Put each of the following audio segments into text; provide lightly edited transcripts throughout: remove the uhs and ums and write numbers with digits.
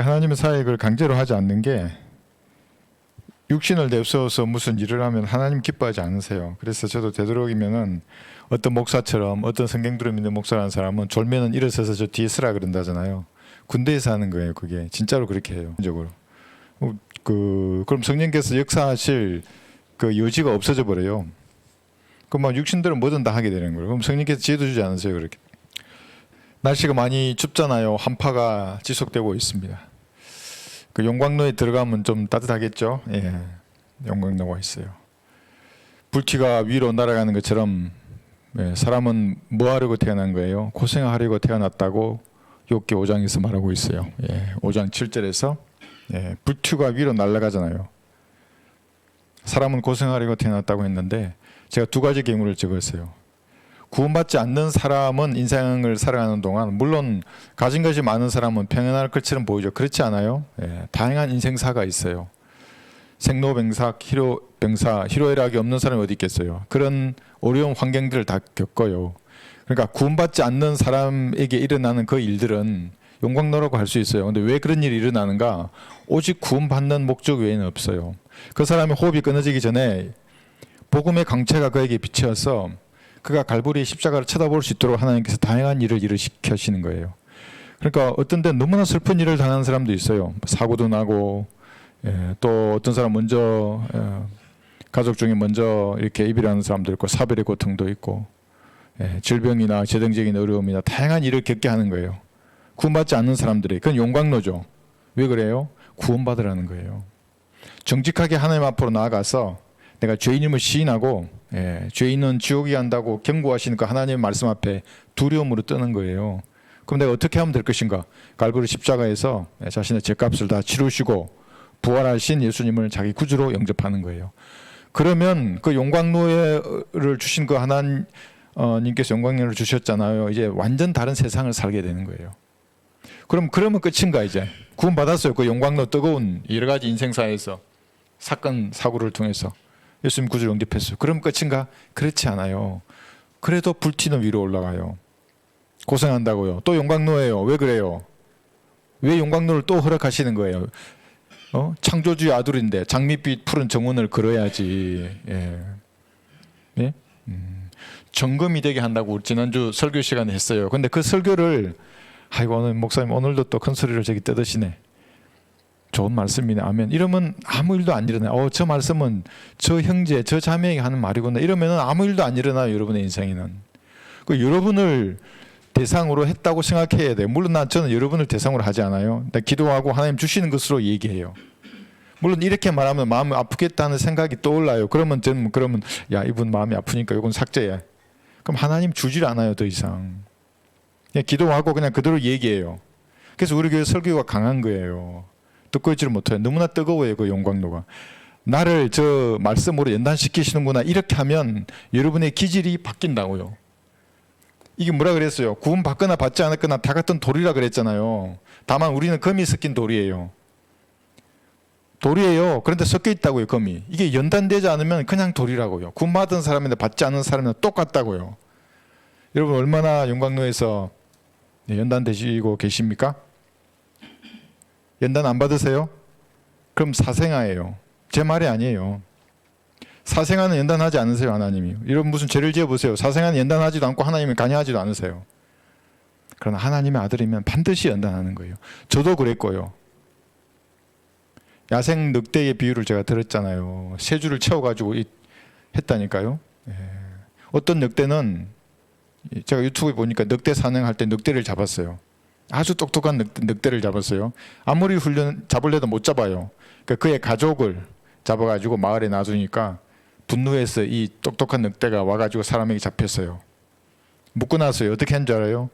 그러니까 하나님의 사역을 강제로 하지 않는 게 육신을 내세워서 무슨 일을 하면 하나님 기뻐하지 않으세요. 그래서 저도 되도록이면은 어떤 목사처럼 어떤 성경들을 믿는 목사라는 사람은 졸면은 일어서서 저 뒤에 서라 그런다잖아요. 군대에서 하는 거예요. 그게 진짜로 그렇게 해요. 적으로. 그럼 성령께서 역사하실 그 여지가 없어져 버려요. 그럼 막 육신들은 뭐든 다 하게 되는 거예요. 그럼 성령께서 지혜도 주지 않으세요. 그렇게. 날씨가 많이 춥잖아요. 한파가 지속되고 있습니다. 그 용광로에 들어가면 좀 따뜻하겠죠. 예, 용광로가 있어요. 불티가 위로 날아가는 것처럼 사람은 뭐 하려고 태어난 거예요? 고생하려고 태어났다고 욥기 5장에서 말하고 있어요. 5장 7절에서 불티가 위로 날아가잖아요. 사람은 고생하려고 태어났다고 했는데 제가 두 가지 경우를 적었어요. 구원받지 않는 사람은 인생을 살아가는 동안 물론 가진 것이 많은 사람은 평안할 것처럼 보이죠. 그렇지 않아요. 다양한 인생사가 있어요. 생로병사, 희로애락이 없는 사람이 어디 있겠어요. 그런 어려운 환경들을 다 겪어요. 그러니까 구원받지 않는 사람에게 일어나는 그 일들은 용광로라고 할 수 있어요. 근데 왜 그런 일이 일어나는가? 오직 구원받는 목적 외에는 없어요. 그 사람의 호흡이 끊어지기 전에 복음의 강체가 그에게 비치어서 그가 갈보리의 십자가를 쳐다볼 수 있도록 하나님께서 다양한 일을 일으키시는 거예요. 그러니까 어떤 때 너무나 슬픈 일을 당하는 사람도 있어요. 사고도 나고 또 어떤 사람 먼저 가족 중에 먼저 이렇게 이별하는 사람도 있고 사별의 고통도 있고 질병이나 재정적인 어려움이나 다양한 일을 겪게 하는 거예요. 구원받지 않는 사람들이. 그건 용광로죠. 왜 그래요? 구원받으라는 거예요. 정직하게 하나님 앞으로 나아가서 내가 죄인임을 시인하고 죄인은 지옥이 한다고 경고하시니까 하나님의 말씀 앞에 두려움으로 뜨는 거예요. 그럼 내가 어떻게 하면 될 것인가? 갈보리 십자가에서 자신의 죄값을 다 치르시고 부활하신 예수님을 자기 구주로 영접하는 거예요. 그러면 그 용광로를 주신 그 하나님께서 용광로를 주셨잖아요. 이제 완전 다른 세상을 살게 되는 거예요. 그러면 끝인가 이제? 구원받았어요. 그 용광로 뜨거운 여러 가지 인생사에서 사건 사고를 통해서 예수님 구주를 영접했어요. 그럼 끝인가? 그렇지 않아요. 그래도 불티는 위로 올라가요. 고생한다고요. 또 용광로예요. 왜 그래요? 왜 용광로를 또 허락하시는 거예요? 창조주의 아들인데 장밋빛 푸른 정원을 걸어야지. 예? 점검이 되게 한다고 지난주 설교 시간에 했어요. 근데 그 설교를 아이고 오늘 목사님 오늘도 또 큰 소리를 저기 뜯으시네. 좋은 말씀이네. 아멘. 이러면 아무 일도 안 일어나요. 저 말씀은 저 형제, 저 자매에게 하는 말이구나. 이러면 아무 일도 안 일어나요. 여러분의 인생에는. 여러분을 대상으로 했다고 생각해야 돼요. 물론 저는 여러분을 대상으로 하지 않아요. 기도하고 하나님 주시는 것으로 얘기해요. 물론 이렇게 말하면 마음이 아프겠다는 생각이 떠올라요. 그러면 저는 야 이분 마음이 아프니까 이건 삭제해. 그럼 하나님 주질 않아요. 더 이상. 그냥 기도하고 그냥 그대로 얘기해요. 그래서 우리 교회 설교가 강한 거예요. 듣고 있지를 못해요. 너무나 뜨거워요. 그 용광로가. 나를 저 말씀으로 연단시키시는구나. 이렇게 하면 여러분의 기질이 바뀐다고요. 이게 뭐라 그랬어요? 구원 받거나 받지 않았거나 다 같은 돌이라 그랬잖아요. 다만 우리는 금이 섞인 돌이에요. 돌이에요. 그런데 섞여 있다고요. 금이. 이게 연단되지 않으면 그냥 돌이라고요. 구원 받은 사람인데 받지 않은 사람은 똑같다고요. 여러분 얼마나 용광로에서 연단되시고 계십니까? 연단 안 받으세요? 그럼 사생아예요. 제 말이 아니에요. 사생아는 연단하지 않으세요. 하나님이. 여러분 무슨 죄를 지어보세요. 사생아는 연단하지도 않고 하나님을 관여하지도 않으세요. 그러나 하나님의 아들이면 반드시 연단하는 거예요. 저도 그랬고요. 야생 늑대의 비유를 제가 들었잖아요. 세 줄을 채워가지고 했다니까요. 어떤 늑대는 제가 유튜브에 보니까 늑대 사냥할 때 늑대를 잡았어요. 아주 똑똑한 늑대를 잡았어요. 아무리 잡으려도 못 잡아요. 그러니까 그의 가족을 잡아가지고 마을에 놔두니까 분노해서 이 똑똑한 늑대가 와가지고 사람에게 잡혔어요. 묶고 나서요. 어떻게 한 줄 알아요?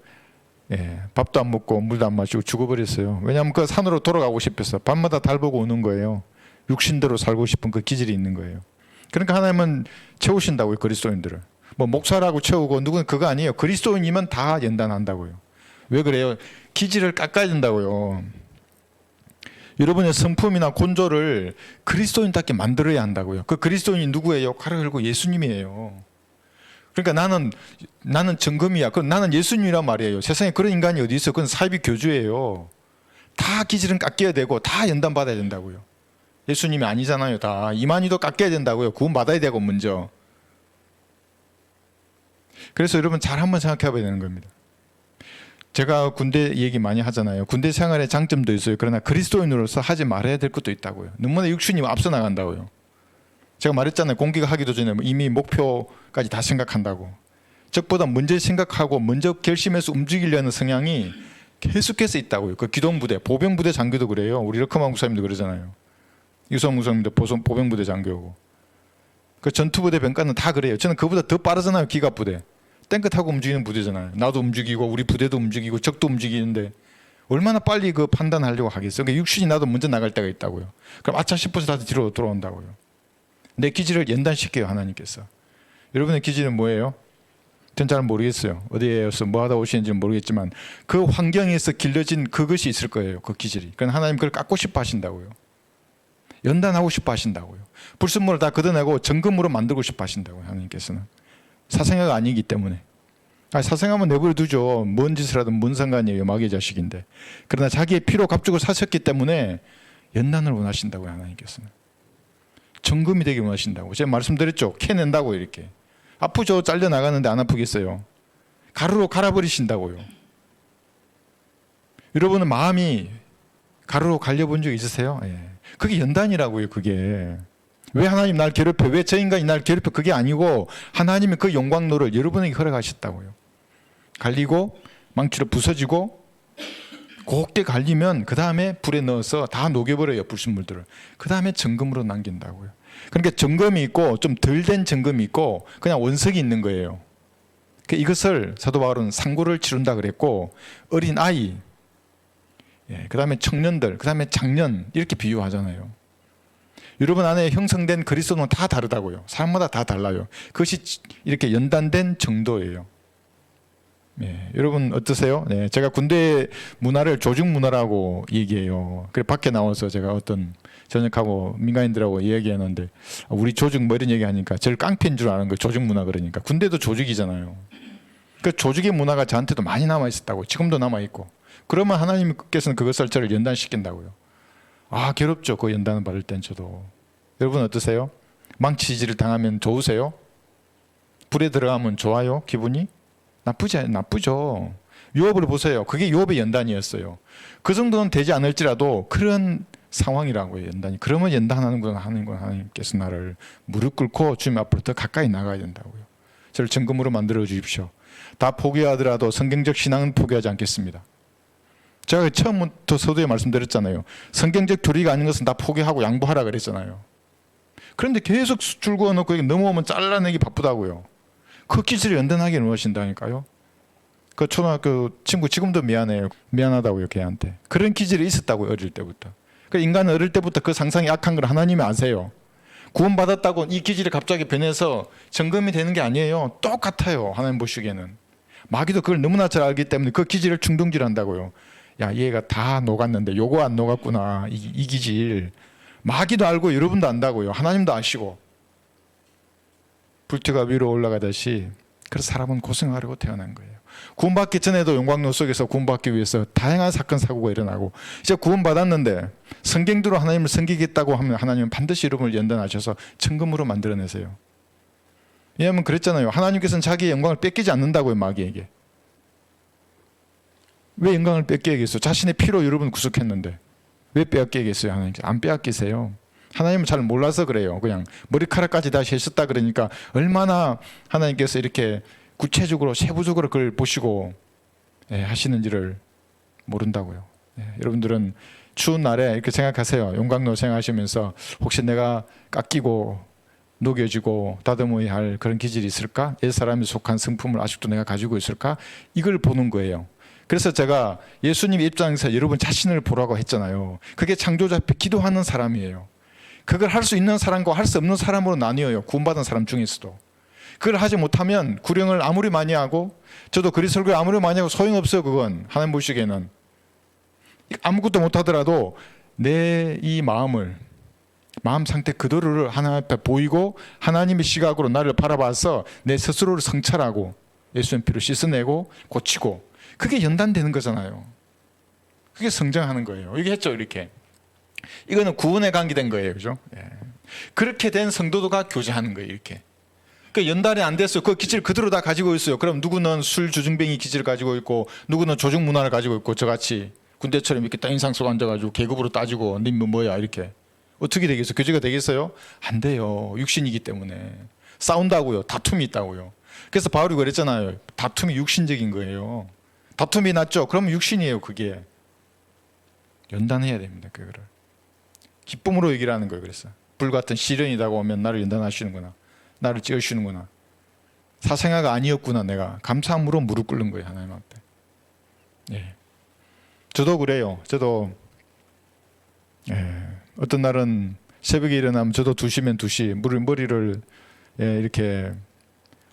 밥도 안 먹고 물도 안 마시고 죽어버렸어요. 왜냐하면 그 산으로 돌아가고 싶어서 밤마다 달 보고 오는 거예요. 육신대로 살고 싶은 그 기질이 있는 거예요. 그러니까 하나님은 채우신다고요. 그리스도인들을. 뭐 목사라고 채우고 누구는 그거 아니에요. 그리스도인이면 다 연단한다고요. 왜 그래요? 기질을 깎아야 된다고요. 여러분의 성품이나 곤조를 그리스도인답게 만들어야 한다고요. 그 그리스도인이 누구예요? 칼을 들고 예수님이에요. 그러니까 나는 정금이야. 그럼 나는 예수님이란 말이에요. 세상에 그런 인간이 어디 있어? 그건 사이비 교주예요. 다 다 기질은 깎여야 되고 다 연단 받아야 된다고요. 예수님이 아니잖아요. 다 이만희도 깎여야 된다고요. 구원 받아야 되고 먼저. 그래서 여러분 잘 한번 생각해 봐야 되는 겁니다. 제가 군대 얘기 많이 하잖아요. 군대 생활의 장점도 있어요. 그러나 그리스도인으로서 하지 말아야 될 것도 있다고요. 너무나 육신이 앞서 나간다고요. 제가 말했잖아요. 공기가 하기도 전에 이미 목표까지 다 생각한다고. 적보다 먼저 생각하고 먼저 결심해서 움직이려는 성향이 계속해서 있다고요. 그 기동부대, 보병부대 장교도 그래요. 우리 러커만 목사님도 그러잖아요. 유성 목사님도 보병부대 장교고. 그 전투부대 병과는 다 그래요. 저는 그보다 더 빠르잖아요. 기갑부대. 탱크 타고 움직이는 부대잖아요. 나도 움직이고 우리 부대도 움직이고 적도 움직이는데 얼마나 빨리 그 판단하려고 하겠어요. 그러니까 육신이 나도 먼저 나갈 때가 있다고요. 그럼 아차 싶어서 다들 뒤로 돌아온다고요. 내 기질을 연단시켜요. 하나님께서. 여러분의 기질은 뭐예요? 전 잘 모르겠어요. 어디에서 뭐 하다 오시는지는 모르겠지만 그 환경에서 길러진 그것이 있을 거예요. 그 기질이. 그건 하나님 그걸 깎고 싶어 하신다고요. 연단하고 싶어 하신다고요. 불순물을 다 걷어내고 정금으로 만들고 싶어 하신다고요. 하나님께서는. 사생아가 아니기 때문에. 사생아면 내버려 두죠. 뭔 짓을 하든 뭔 상관이에요. 마귀의 자식인데. 그러나 자기의 피로 값주고 사셨기 때문에 연단을 원하신다고요. 하나님께서는. 정금이 되길 원하신다고. 제가 말씀드렸죠. 캐낸다고 이렇게. 아프죠. 잘려나가는데 안 아프겠어요. 가루로 갈아버리신다고요. 여러분은 마음이 가루로 갈려본 적 있으세요? 예. 그게 연단이라고요. 그게. 왜 하나님 날 괴롭혀? 왜 저 인간이 날 괴롭혀? 그게 아니고 하나님이 그 영광로를 여러분에게 허락하셨다고요. 갈리고 망치로 부서지고 곱게 갈리면 그 다음에 불에 넣어서 다 녹여버려요. 불순물들을. 그 다음에 정금으로 남긴다고요. 그러니까 정금이 있고 좀 덜 된 정금이 있고 그냥 원석이 있는 거예요. 이것을 사도 바울은 상고를 치른다 그랬고 어린 아이, 그 다음에 청년들, 그 다음에 장년 이렇게 비유하잖아요. 여러분 안에 형성된 그리스도는 다 다르다고요. 사람마다 다 달라요. 그것이 이렇게 연단된 정도예요. 여러분 어떠세요? 제가 군대 문화를 조직 문화라고 얘기해요. 그래 밖에 나와서 제가 어떤 전역하고 민간인들하고 얘기하는데 우리 조직 뭐 이런 얘기하니까 저를 깡패인 줄 아는 거예요. 조직 문화 그러니까. 군대도 조직이잖아요. 그 조직의 문화가 저한테도 많이 남아 있었다고. 지금도 남아 있고. 그러면 하나님께서는 그것을 저를 연단시킨다고요. 괴롭죠. 그 연단을 받을 땐 저도. 여러분 어떠세요? 망치질을 당하면 좋으세요? 불에 들어가면 좋아요? 기분이? 나쁘죠. 유업을 보세요. 그게 유업의 연단이었어요. 그 정도는 되지 않을지라도 그런 상황이라고요. 연단이. 그러면 연단하는구나 하나님께서 나를 무릎 꿇고 주님 앞으로 더 가까이 나가야 된다고요. 저를 정금으로 만들어 주십시오. 다 포기하더라도 성경적 신앙은 포기하지 않겠습니다. 제가 처음부터 서두에 말씀드렸잖아요. 성경적 교리가 아닌 것은 다 포기하고 양보하라 그랬잖아요. 그런데 계속 줄 그어놓고 넘어오면 잘라내기 바쁘다고요. 그 기질을 연단하게 놓으신다니까요. 그 초등학교 친구 지금도 미안하다고요. 걔한테. 그런 기질이 있었다고요. 어릴 때부터. 그 인간은 어릴 때부터 그 상상이 악한 걸 하나님이 아세요. 구원받았다고 이 기질이 갑자기 변해서 점검이 되는 게 아니에요. 똑같아요. 하나님 보시기에는. 마귀도 그걸 너무나 잘 알기 때문에 그 기질을 충동질한다고요. 야, 얘가 다 녹았는데 요거 안 녹았구나. 이 기질. 마귀도 알고 여러분도 안다고요. 하나님도 아시고. 불태가 위로 올라가듯이 그래서 사람은 고생하려고 태어난 거예요. 구원받기 전에도 영광로 속에서 구원받기 위해서 다양한 사건 사고가 일어나고 이제 구원받았는데 성경대로 하나님을 섬기겠다고 하면 하나님은 반드시 여러분을 연단하셔서 천금으로 만들어내세요. 왜냐하면 그랬잖아요. 하나님께서는 자기의 영광을 뺏기지 않는다고요. 마귀에게. 왜 영광을 뺏기겠어요? 자신의 피로 여러분을 구속했는데 왜 빼앗기겠어요? 하나님께서 안 빼앗기세요. 하나님은 잘 몰라서 그래요. 그냥 머리카락까지 다 셨다 그러니까 얼마나 하나님께서 이렇게 구체적으로 세부적으로 그걸 보시고 하시는지를 모른다고요. 여러분들은 추운 날에 이렇게 생각하세요. 용광로 생각하시면서 혹시 내가 깎이고 녹여지고 다듬어야 할 그런 기질이 있을까? 옛사람이 속한 성품을 아직도 내가 가지고 있을까? 이걸 보는 거예요. 그래서 제가 예수님 입장에서 여러분 자신을 보라고 했잖아요. 그게 창조자 앞에 기도하는 사람이에요. 그걸 할 수 있는 사람과 할 수 없는 사람으로 나뉘어요. 구원받은 사람 중에서도. 그걸 하지 못하면 구령을 아무리 많이 하고 저도 그리스도 설교를 아무리 많이 하고 소용없어요. 그건 하나님 보시기에는. 아무것도 못하더라도 내 이 마음 상태 그대로를 하나님 앞에 보이고 하나님의 시각으로 나를 바라봐서 내 스스로를 성찰하고 예수님 피로 씻어내고 고치고 그게 연단되는 거잖아요. 그게 성장하는 거예요. 이게 했죠, 이렇게. 이거는 구원에 관계된 거예요, 그죠? 예. 그렇게 된 성도도가 교제하는 거예요, 이렇게. 그 연단이 안 됐어요. 그 기질 그대로 다 가지고 있어요. 그럼 누구는 술 주중뱅이 기질을 가지고 있고, 누구는 조중 문화를 가지고 있고, 저같이 군대처럼 이렇게 딱 인상 속 앉아가지고 계급으로 따지고, 님 뭐야 이렇게. 어떻게 되겠어요? 교제가 되겠어요? 안 돼요. 육신이기 때문에. 싸운다고요. 다툼이 있다고요. 그래서 바울이 그랬잖아요. 다툼이 육신적인 거예요. 다툼이 났죠? 그럼 육신이에요, 그게. 연단해야 됩니다, 그거를. 기쁨으로 얘기를 하는 거예요, 그래서. 불같은 시련이 다가오면 나를 연단하시는구나. 나를 찌우시는구나. 사생아가 아니었구나, 내가. 감사함으로 무릎 꿇는 거예요, 하나님 앞에. 예. 저도 그래요. 저도 어떤 날은 새벽에 일어나면 저도 2시면 2시 머리를 이렇게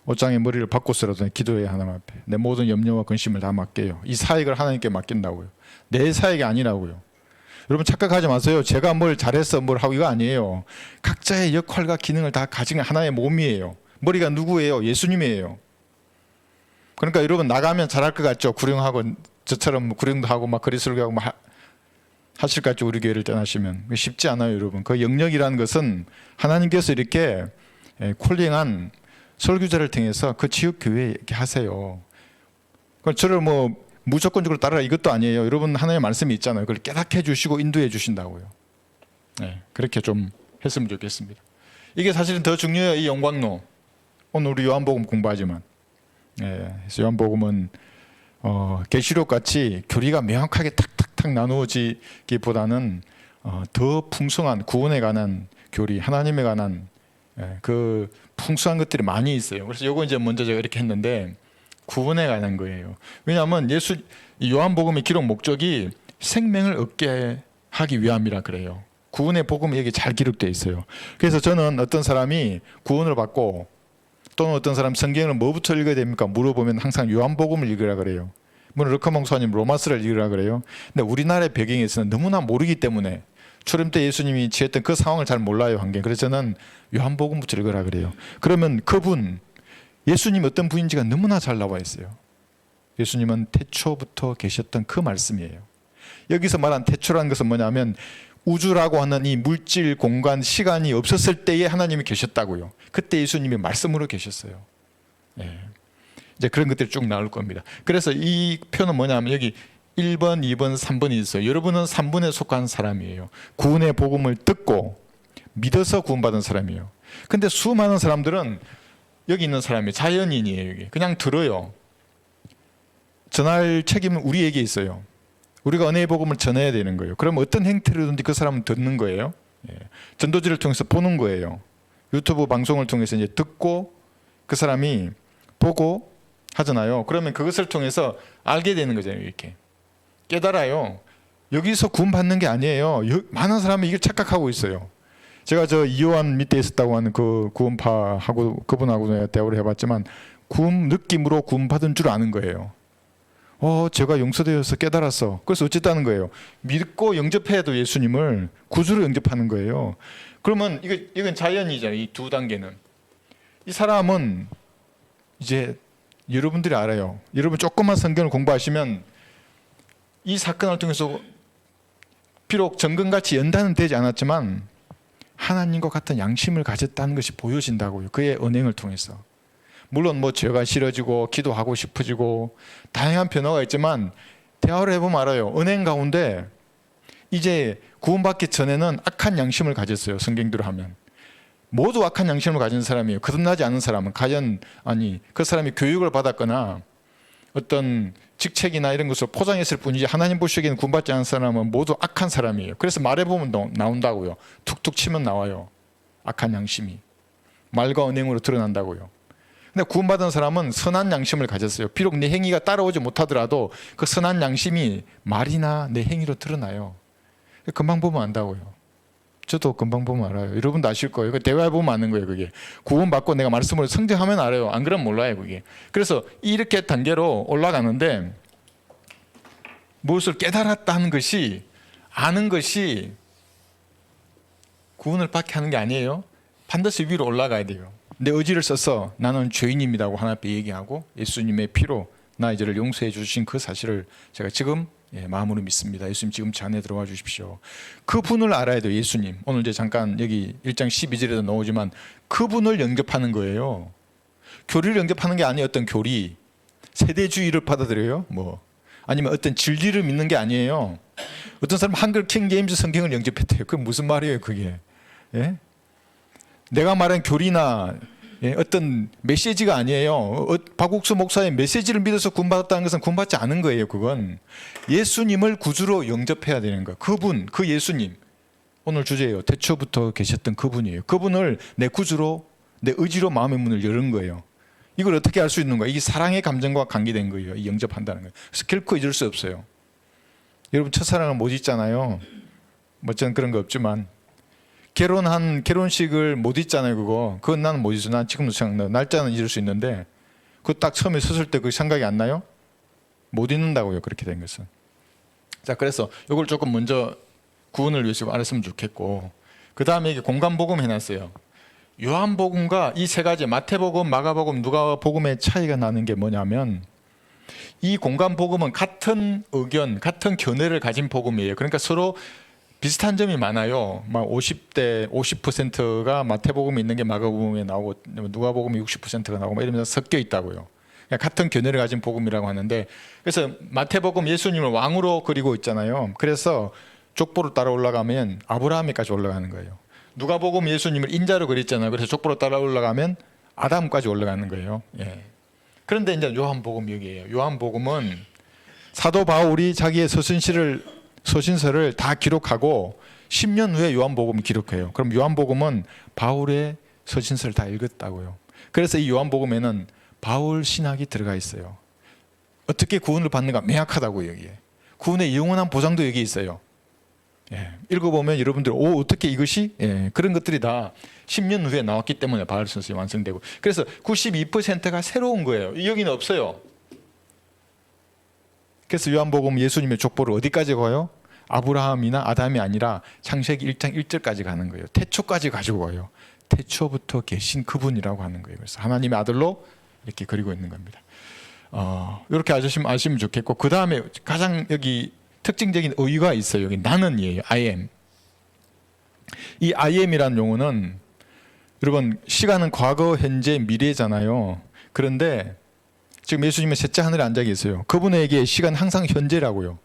옷장에 머리를 박고서라도 기도해야 하나님 앞에 내 모든 염려와 근심을 다 맡겨요. 이 사역을 하나님께 맡긴다고요. 내 사역이 아니라고요. 여러분 착각하지 마세요. 제가 뭘 잘해서 뭘 하고 이거 아니에요. 각자의 역할과 기능을 다 가진 하나의 몸이에요. 머리가 누구예요? 예수님이에요. 그러니까 여러분 나가면 잘할 것 같죠? 구령하고 저처럼 구령도 하고 막 거리설교하고 막 하실 것 같죠? 우리 교회를 떠나시면. 쉽지 않아요, 여러분. 그 영역이라는 것은 하나님께서 이렇게 콜링한 설교자를 통해서 그 지역 교회에 이렇게 하세요. 저를 뭐 무조건적으로 따르라 이것도 아니에요. 여러분 하나님의 말씀이 있잖아요. 그걸 깨닫게 해주시고 인도해 주신다고요. 그렇게 좀 했으면 좋겠습니다. 이게 사실은 더 중요해요. 이 영광로. 오늘 우리 요한복음 공부하지만 그래서 요한복음은 계시록 같이 교리가 명확하게 탁탁탁 나누어지기보다는 더 풍성한 구원에 관한 교리, 하나님에 관한 그 풍성한 것들이 많이 있어요. 그래서 요거 이제 먼저 제가 이렇게 했는데 구원에 관한 거예요. 왜냐하면 요한복음의 기록 목적이 생명을 얻게 하기 위함이라 그래요. 구원의 복음이 여기 잘 기록되어 있어요. 그래서 저는 어떤 사람이 구원을 받고 또는 어떤 사람 성경을 뭐부터 읽어야 됩니까? 물어보면 항상 요한복음을 읽으라 그래요. 물론 르카몽수아님 로마서를 읽으라 그래요. 근데 우리나라의 배경에서는 너무나 모르기 때문에 초림 때 예수님이 취했던 그 상황을 잘 몰라요, 환경. 그래서 저는 요한복음부터 읽으라 그래요. 그러면 그분 예수님 어떤 분인지가 너무나 잘 나와 있어요. 예수님은 태초부터 계셨던 그 말씀이에요. 여기서 말한 태초라는 것은 뭐냐면 우주라고 하는 이 물질, 공간, 시간이 없었을 때에 하나님이 계셨다고요. 그때 예수님이 말씀으로 계셨어요. 이제 그런 것들이 쭉 나올 겁니다. 그래서 이 표는 뭐냐면 여기 1번, 2번, 3번이 있어요. 여러분은 3번에 속한 사람이에요. 구원의 복음을 듣고 믿어서 구원받은 사람이에요. 근데 수많은 사람들은 여기 있는 사람이 자연인이에요. 여기. 그냥 들어요. 전할 책임은 우리에게 있어요. 우리가 은혜의 복음을 전해야 되는 거예요. 그럼 어떤 행태로든지 그 사람은 듣는 거예요. 전도지를 통해서 보는 거예요. 유튜브 방송을 통해서 이제 듣고 그 사람이 보고 하잖아요. 그러면 그것을 통해서 알게 되는 거잖아요. 이렇게 깨달아요. 여기서 구원받는 게 아니에요. 많은 사람이 이걸 착각하고 있어요. 제가 저 이요한 밑에 있었다고 하는 그 구원파하고 그분하고 내가 대화를 해봤지만 구원 느낌으로 구원받은 줄 아는 거예요. 제가 용서되어서 깨달았어. 그래서 어쨌다는 거예요. 믿고 영접해도 예수님을 구주로 영접하는 거예요. 그러면 이건 자연이잖아요. 이 두 단계는. 이 사람은 이제 여러분들이 알아요. 여러분 조금만 성경을 공부하시면 이 사건을 통해서 비록 정금같이 연단은 되지 않았지만 하나님과 같은 양심을 가졌다는 것이 보여진다고요. 그의 언행을 통해서. 물론 뭐 죄가 싫어지고 기도하고 싶어지고 다양한 변화가 있지만 대화를 해보면 알아요. 은행 가운데 이제 구원받기 전에는 악한 양심을 가졌어요. 성경대로 하면. 모두 악한 양심을 가진 사람이에요. 거듭나지 않은 사람은 그 사람이 교육을 받았거나 어떤 직책이나 이런 것을 포장했을 뿐이지 하나님 보시기에는 구원받지 않은 사람은 모두 악한 사람이에요. 그래서 말해보면 나온다고요. 툭툭 치면 나와요. 악한 양심이. 말과 언행으로 드러난다고요. 근데 구원받은 사람은 선한 양심을 가졌어요. 비록 내 행위가 따라오지 못하더라도 그 선한 양심이 말이나 내 행위로 드러나요. 금방 보면 안다고요. 저도 금방 보면 알아요. 여러분도 아실 거예요. 대화해보면 아는 거예요. 그게 구원받고 내가 말씀으로 성장하면 알아요. 안 그러면 몰라요. 그게. 그래서 이렇게 단계로 올라가는데 무엇을 깨달았다는 것이 아는 것이 구원을 받게 하는 게 아니에요. 반드시 위로 올라가야 돼요. 내 의지를 써서 나는 죄인입니다고 하나님 앞에 얘기하고 예수님의 피로 나 이제를 용서해 주신 그 사실을 제가 지금 예, 마음으로 믿습니다. 예수님 지금 제 안에 들어와 주십시오. 그분을 알아야 돼요. 예수님. 오늘 이제 잠깐 여기 1장 12절에도 나오지만 그분을 영접하는 거예요. 교리를 영접하는 게 아니에요. 어떤 교리, 세대주의를 받아들여요. 뭐 아니면 어떤 진리를 믿는 게 아니에요. 어떤 사람 한글 킹제임스 성경을 영접했대요. 그게 무슨 말이에요, 그게? 예? 내가 말한 교리나 어떤 메시지가 아니에요. 박국수 목사의 메시지를 믿어서 구원받았다는 것은 구원받지 않은 거예요. 그건 예수님을 구주로 영접해야 되는 거예요. 그분, 그 예수님. 오늘 주제예요. 태초부터 계셨던 그분이에요. 그분을 내 구주로, 내 의지로 마음의 문을 여는 거예요. 이걸 어떻게 알 수 있는 거예요? 이게 사랑의 감정과 관계된 거예요. 이 영접한다는 거예요. 그래서 결코 잊을 수 없어요. 여러분 첫사랑을 못 잊잖아요. 뭐 저는 그런 거 없지만 결혼한 결혼식을 못 잊잖아요. 그건 나는 못 잊어. 난 지금도 생각나. 날짜는 잊을 수 있는데 그 딱 처음에 섰을 때 그 생각이 안 나요? 못 잊는다고요. 그렇게 된 것은. 자, 그래서 이걸 조금 먼저 구원을 위해서 알았으면 좋겠고, 그 다음에 이게 공간복음 해놨어요. 요한복음과 이 세 가지 마태복음, 마가복음, 누가복음의 차이가 나는 게 뭐냐면 이 공간복음은 같은 의견, 같은 견해를 가진 복음이에요. 그러니까 서로 비슷한 점이 많아요. 막 50대 50%가 마태복음에 있는 게 마가복음에 나오고 누가복음에 60%가 나오고 이러면서 섞여 있다고요. 그러니까 같은 견해를 가진 복음이라고 하는데, 그래서 마태복음 예수님을 왕으로 그리고 있잖아요. 그래서 족보로 따라 올라가면 아브라함에까지 올라가는 거예요. 누가복음 예수님을 인자로 그렸잖아요. 그래서 족보로 따라 올라가면 아담까지 올라가는 거예요. 예. 그런데 이제 요한복음 여기에요. 요한복음은 사도 바울이 자기의 서신서를 다 기록하고 10년 후에 요한복음을 기록해요. 그럼 요한복음은 바울의 서신서를 다 읽었다고요. 그래서 이 요한복음에는 바울 신학이 들어가 있어요. 어떻게 구원을 받는가 명확하다고요. 여기에 구원의 영원한 보장도 여기 있어요. 예, 읽어보면 여러분들 어떻게 이것이 그런 것들이 다 10년 후에 나왔기 때문에 바울 서신이 완성되고, 그래서 92%가 새로운 거예요. 여기는 없어요. 그래서 요한복음 예수님의 족보를 어디까지 가요? 아브라함이나 아담이 아니라 창세기 1장 1절까지 가는 거예요. 태초까지 가지고 가요. 태초부터 계신 그분이라고 하는 거예요. 그래서 하나님의 아들로 이렇게 그리고 있는 겁니다. 이렇게 아시면 좋겠고, 그 다음에 가장 여기 특징적인 의의가 있어요. 여기 나는이에요. I am. 이 I am이라는 용어는 여러분 시간은 과거, 현재, 미래잖아요. 그런데 지금 예수님은 셋째 하늘에 앉아 계세요. 그분에게 시간 항상 현재라고요.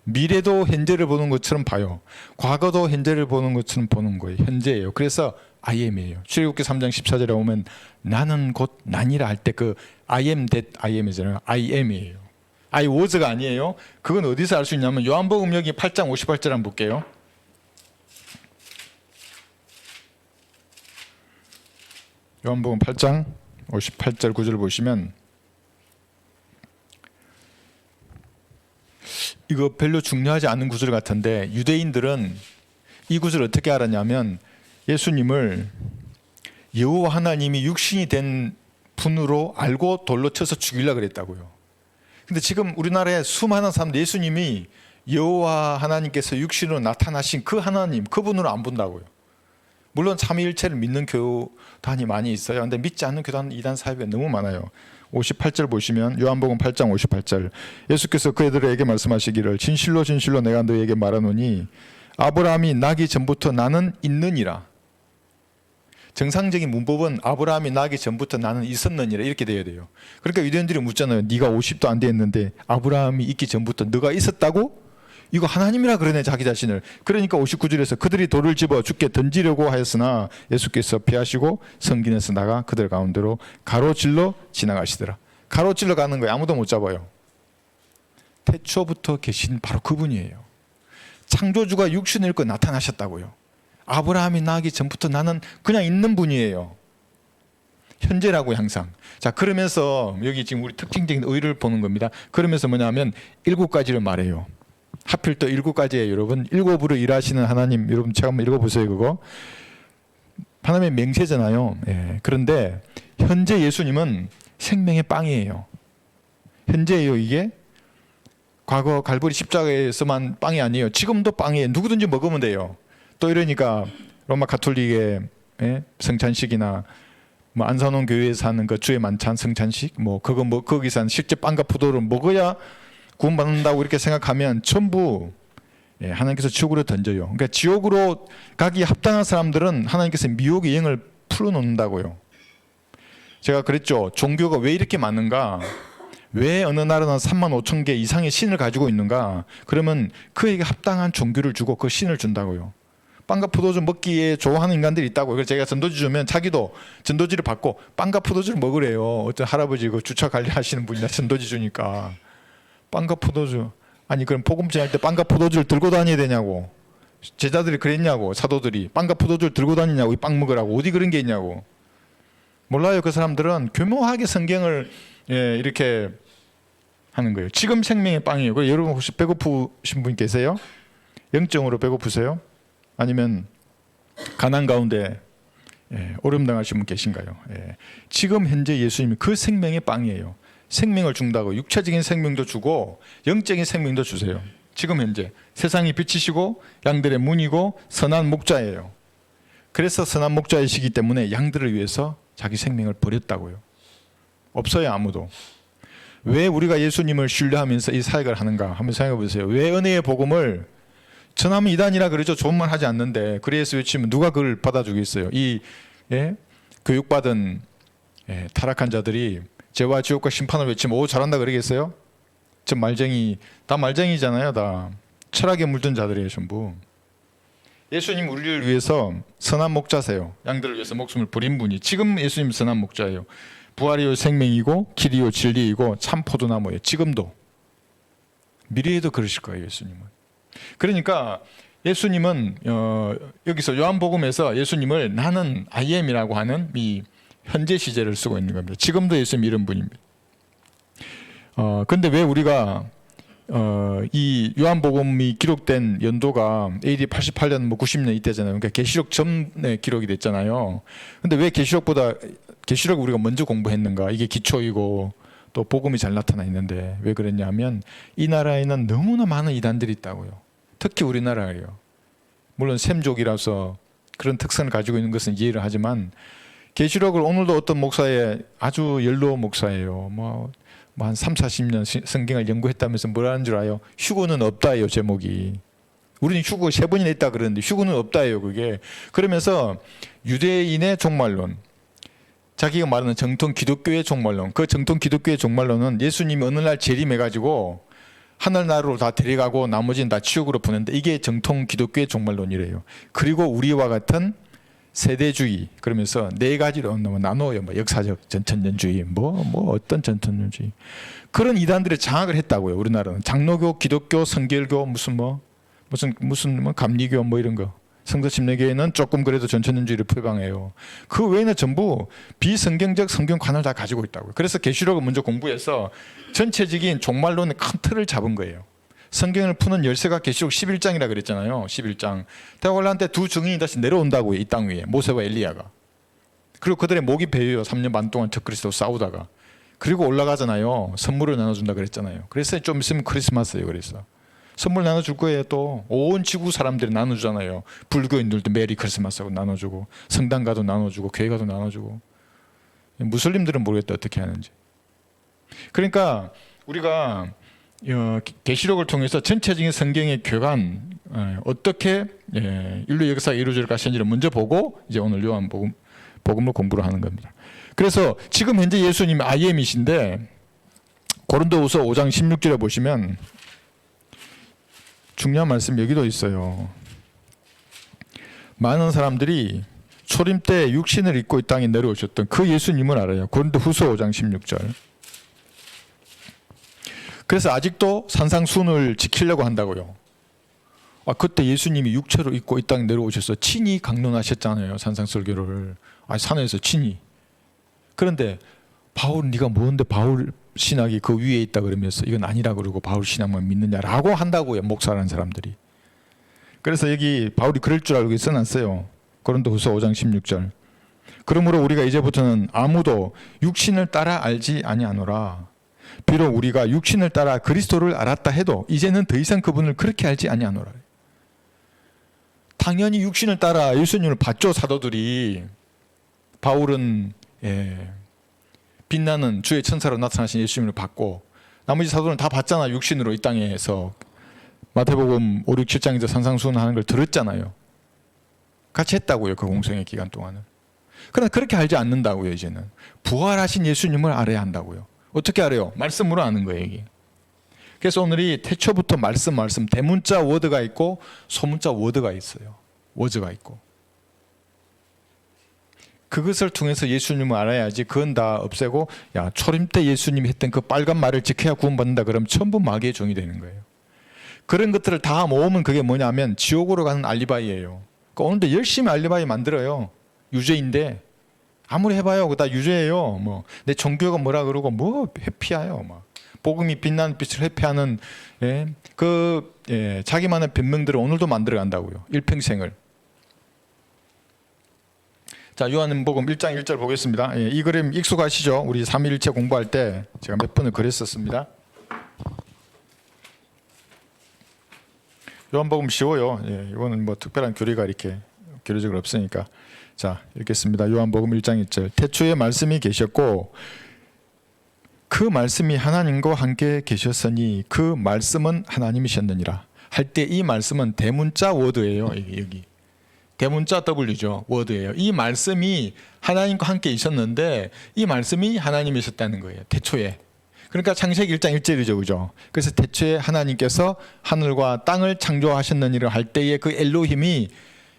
미래도 현재를 보는 것처럼 봐요. 과거도 현재를 보는 것처럼 보는 거예요. 현재예요. 그래서 I am이에요. 출애굽기 3장 14절에 오면 나는 곧 나니라 할 때 그 I am that I am이잖아요. I am이에요. I was가 아니에요. 그건 어디서 알 수 있냐면 요한복음 여기 8장 58절 한번 볼게요. 요한복음 8장 58절 9절 보시면 이거 별로 중요하지 않은 구절 같은데 유대인들은 이 구절을 어떻게 알았냐면 예수님을 여호와 하나님이 육신이 된 분으로 알고 돌로 쳐서 죽이려고 그랬다고요. 근데 지금 우리나라에 수많은 사람들 예수님이 여호와 하나님께서 육신으로 나타나신 그 하나님, 그분으로 안 본다고요. 물론 삼위일체를 믿는 교단이 많이 있어요. 근데 믿지 않는 교단, 이단 사이비가 너무 많아요. 58절 보시면 요한복음 8장 58절 예수께서 그들에게 말씀하시기를 진실로 진실로 내가 너에게 말하노니 아브라함이 나기 전부터 나는 있느니라. 정상적인 문법은 아브라함이 나기 전부터 나는 있었느니라 이렇게 돼야 돼요. 그러니까 유대인들이 묻잖아요. 네가 50도 안 됐는데 아브라함이 있기 전부터 너가 있었다고? 이거 하나님이라 그러네 자기 자신을. 그러니까 59절에서 그들이 돌을 집어 죽게 던지려고 하였으나 예수께서 피하시고 성긴에서 나가 그들 가운데로 가로질러 지나가시더라. 가로질러 가는 거예요. 아무도 못 잡아요. 태초부터 계신 바로 그분이에요. 창조주가 육신을 입고 나타나셨다고요. 아브라함이 나기 전부터 나는 그냥 있는 분이에요. 현재라고 항상. 자, 그러면서 여기 지금 우리 특징적인 의의를 보는 겁니다. 그러면서 뭐냐면 7가지를 말해요. 하필 또 7가지예요, 여러분. 7으로 일하시는 하나님, 여러분 제가 한번 읽어보세요, 그거. 하나님의 맹세잖아요. 예. 그런데 현재 예수님은 생명의 빵이에요. 현재예요, 이게. 과거 갈보리 십자가에서만 빵이 아니에요. 지금도 빵이에요. 누구든지 먹으면 돼요. 또 이러니까 로마 가톨릭의 성찬식이나 뭐 안산원 교회에서 하는 그 주의 만찬 성찬식, 뭐 그거 뭐 거기서 한 실제 빵과 포도를 먹어야 구원받는다고 이렇게 생각하면 전부 하나님께서 지옥으로 던져요. 그러니까 지옥으로 가기 합당한 사람들은 하나님께서 미혹의 영을 풀어놓는다고요. 제가 그랬죠. 종교가 왜 이렇게 많은가? 왜 어느 나라는 35,000개 이상의 신을 가지고 있는가? 그러면 그에게 합당한 종교를 주고 그 신을 준다고요. 빵과 포도주 먹기에 좋아하는 인간들이 있다고요. 그래서 제가 전도지 주면 자기도 전도지를 받고 빵과 포도주를 먹으래요. 어떤 할아버지 그 주차 관리하시는 분이나 전도지 주니까 빵과 포도주. 아니 그럼 복음 전할 때 빵과 포도주를 들고 다녀야 되냐고. 제자들이 그랬냐고. 사도들이 빵과 포도주를 들고 다니냐고. 이 빵 먹으라고. 어디 그런 게 있냐고. 몰라요. 그 사람들은 교묘하게 성경을 이렇게 하는 거예요. 지금 생명의 빵이에요. 그래서 여러분 혹시 배고프신 분 계세요? 영적으로 배고프세요? 아니면 가난 가운데 오름당하신 분 계신가요? 지금 현재 예수님이 그 생명의 빵이에요. 생명을 준다고 육체적인 생명도 주고 영적인 생명도 주세요. 지금 현재 세상이 빛이시고 양들의 문이고 선한 목자예요. 그래서 선한 목자이시기 때문에 양들을 위해서 자기 생명을 버렸다고요. 없어요 아무도. 왜 우리가 예수님을 신뢰하면서 이 사역을 하는가 한번 생각해 보세요. 왜 은혜의 복음을 전하면 이단이라 그러죠. 좋은 말 하지 않는데 그래서 외치면 누가 그걸 받아주겠어요. 이 교육받은 타락한 자들이 죄와 지옥과 심판을 외치면 오 잘한다 그러겠어요? 저 말쟁이 다 말쟁이잖아요. 다 철학에 물든 자들이에요 전부. 예수님 우리를 위해서 선한 목자세요. 양들을 위해서 목숨을 버린 분이 지금 예수님 선한 목자예요. 부활이요 생명이고 길이요 진리이고 참 포도나무예요. 지금도 미래에도 그러실 거예요 예수님은. 그러니까 예수님은 여기서 요한복음에서 예수님을 나는 I am이라고 하는 이 현재 시제를 쓰고 있는 겁니다. 지금도 예수님 이런 분입니다. 근데 왜 우리가 이 요한복음이 기록된 연도가 AD 88년 뭐 90년 이때잖아요. 그러니까 계시록 전에 기록이 됐잖아요. 근데 왜 계시록 우리가 먼저 공부했는가? 이게 기초이고 또 복음이 잘 나타나 있는데 왜 그랬냐면 이 나라에는 너무나 많은 이단들이 있다고요. 특히 우리나라예요. 물론 샘족이라서 그런 특성을 가지고 있는 것은 이해를 하지만 계시록을 오늘도 어떤 목사의 아주 연로 목사예요. 뭐 한 3, 40년 성경을 연구했다면서 뭐라는 줄 아요? 휴거는 없다예요 제목이. 우리는 휴거 3번이나 있다 그러는데 휴거는 없다예요 그게. 그러면서 유대인의 종말론, 자기가 말하는 정통 기독교의 종말론, 그 정통 기독교의 종말론은 예수님이 어느 날 재림해가지고 하늘나라로 다 데려가고 나머지는 다 지옥으로 보낸다. 이게 정통 기독교의 종말론이래요. 그리고 우리와 같은 세대주의 그러면서 4가지로 나눠요. 뭐 역사적 전천년주의, 뭐 어떤 전천년주의 그런 이단들의 장악을 했다고요. 우리나라는 장로교, 기독교, 성결교 무슨 감리교 뭐 이런 거. 성서침례교회는 조금 그래도 전천년주의를 표방해요. 그 외에는 전부 비성경적 성경관을 다 가지고 있다고요. 그래서 계시록을 먼저 공부해서 전체적인 종말론의 큰 틀을 잡은 거예요. 성경을 푸는 열쇠가 계시록 11장이라 그랬잖아요. 11장. 대화를 때 두 증인이 다시 내려온다고요. 이 땅 위에. 모세와 엘리야가. 그리고 그들의 목이 베여요. 3년 반 동안 적그리스도 싸우다가. 그리고 올라가잖아요. 선물을 나눠준다 그랬잖아요. 그래서 좀 있으면 크리스마스예요. 그래서. 선물 나눠줄 거예요. 또 온 지구 사람들이 나눠주잖아요. 불교인들도 메리 크리스마스하고 나눠주고 성당 가도 나눠주고 교회 가도 나눠주고. 무슬림들은 모르겠다 어떻게 하는지. 그러니까 우리가 계시록을 통해서 전체적인 성경의 교관 어떻게 인류 역사가 이루어질 것인지를 먼저 보고 이제 오늘 요한복음을 공부를 하는 겁니다. 그래서 지금 현재 예수님이 I am이신데 고린도후서 5장 16절에 보시면 중요한 말씀 여기도 있어요. 많은 사람들이 초림 때 육신을 입고 이 땅에 내려오셨던 그 예수님을 알아요. 고린도후서 5장 16절. 그래서 아직도 산상순을 지키려고 한다고요. 그때 예수님이 육체로 입고 이 땅에 내려오셔서 친히 강론하셨잖아요. 산상설교를. 산에서 친히. 그런데 바울 네가 뭔데 바울 신학이 그 위에 있다 그러면서 이건 아니라 그러고 바울 신학만 믿느냐라고 한다고요. 목사라는 사람들이. 그래서 여기 바울이 그럴 줄 알고 써놨어요. 고린도후서 5장 16절. 그러므로 우리가 이제부터는 아무도 육신을 따라 알지 아니하노라. 비록 우리가 육신을 따라 그리스도를 알았다 해도 이제는 더 이상 그분을 그렇게 알지 아니하노라. 당연히 육신을 따라 예수님을 봤죠. 사도들이. 바울은 빛나는 주의 천사로 나타나신 예수님을 봤고 나머지 사도는 다 봤잖아. 육신으로 이 땅에서 마태복음 5, 6, 7장에서 산상수훈하는 걸 들었잖아요. 같이 했다고요. 그 공생의 기간 동안은. 그러나 그렇게 알지 않는다고요. 이제는 부활하신 예수님을 알아야 한다고요. 어떻게 알아요? 말씀으로 아는 거예요. 이게. 그래서 오늘이 태초부터 말씀 대문자 워드가 있고 소문자 워드가 있어요. 워즈가 있고. 그것을 통해서 예수님을 알아야지. 그건 다 없애고 야 초림 때 예수님이 했던 그 빨간 말을 지켜야 구원받는다. 그럼 전부 마귀의 종이 되는 거예요. 그런 것들을 다 모으면 그게 뭐냐면 지옥으로 가는 알리바이예요. 그러니까 오늘도 열심히 알리바이 만들어요. 유죄인데 아무리 해봐요. 그거 다 유죄예요. 뭐 내 종교가 뭐라 그러고 뭐 회피해요. 막 복음이 빛나는 빛을 회피하는 자기만의 변명들을 오늘도 만들어 간다고요. 일평생을. 자, 요한복음 1장 1절 보겠습니다. 이 그림 익숙하시죠? 우리 삼위일체 공부할 때 제가 몇 번을 그렸었습니다. 요한복음 쉬워요. 이거는 뭐 특별한 교리가 이렇게 교리적으로 없으니까. 자, 읽겠습니다. 요한복음 1장 1절. 태초에 말씀이 계셨고 그 말씀이 하나님과 함께 계셨으니 그 말씀은 하나님이셨느니라. 할 때 이 말씀은 대문자 워드예요. 여기. 대문자 W죠. 워드예요. 이 말씀이 하나님과 함께 있었는데 이 말씀이 하나님이셨다는 거예요. 태초에. 그러니까 창세기 1장 1절이죠. 그죠? 그래서 태초에 하나님께서 하늘과 땅을 창조하셨느니라 할 때에 그 엘로힘이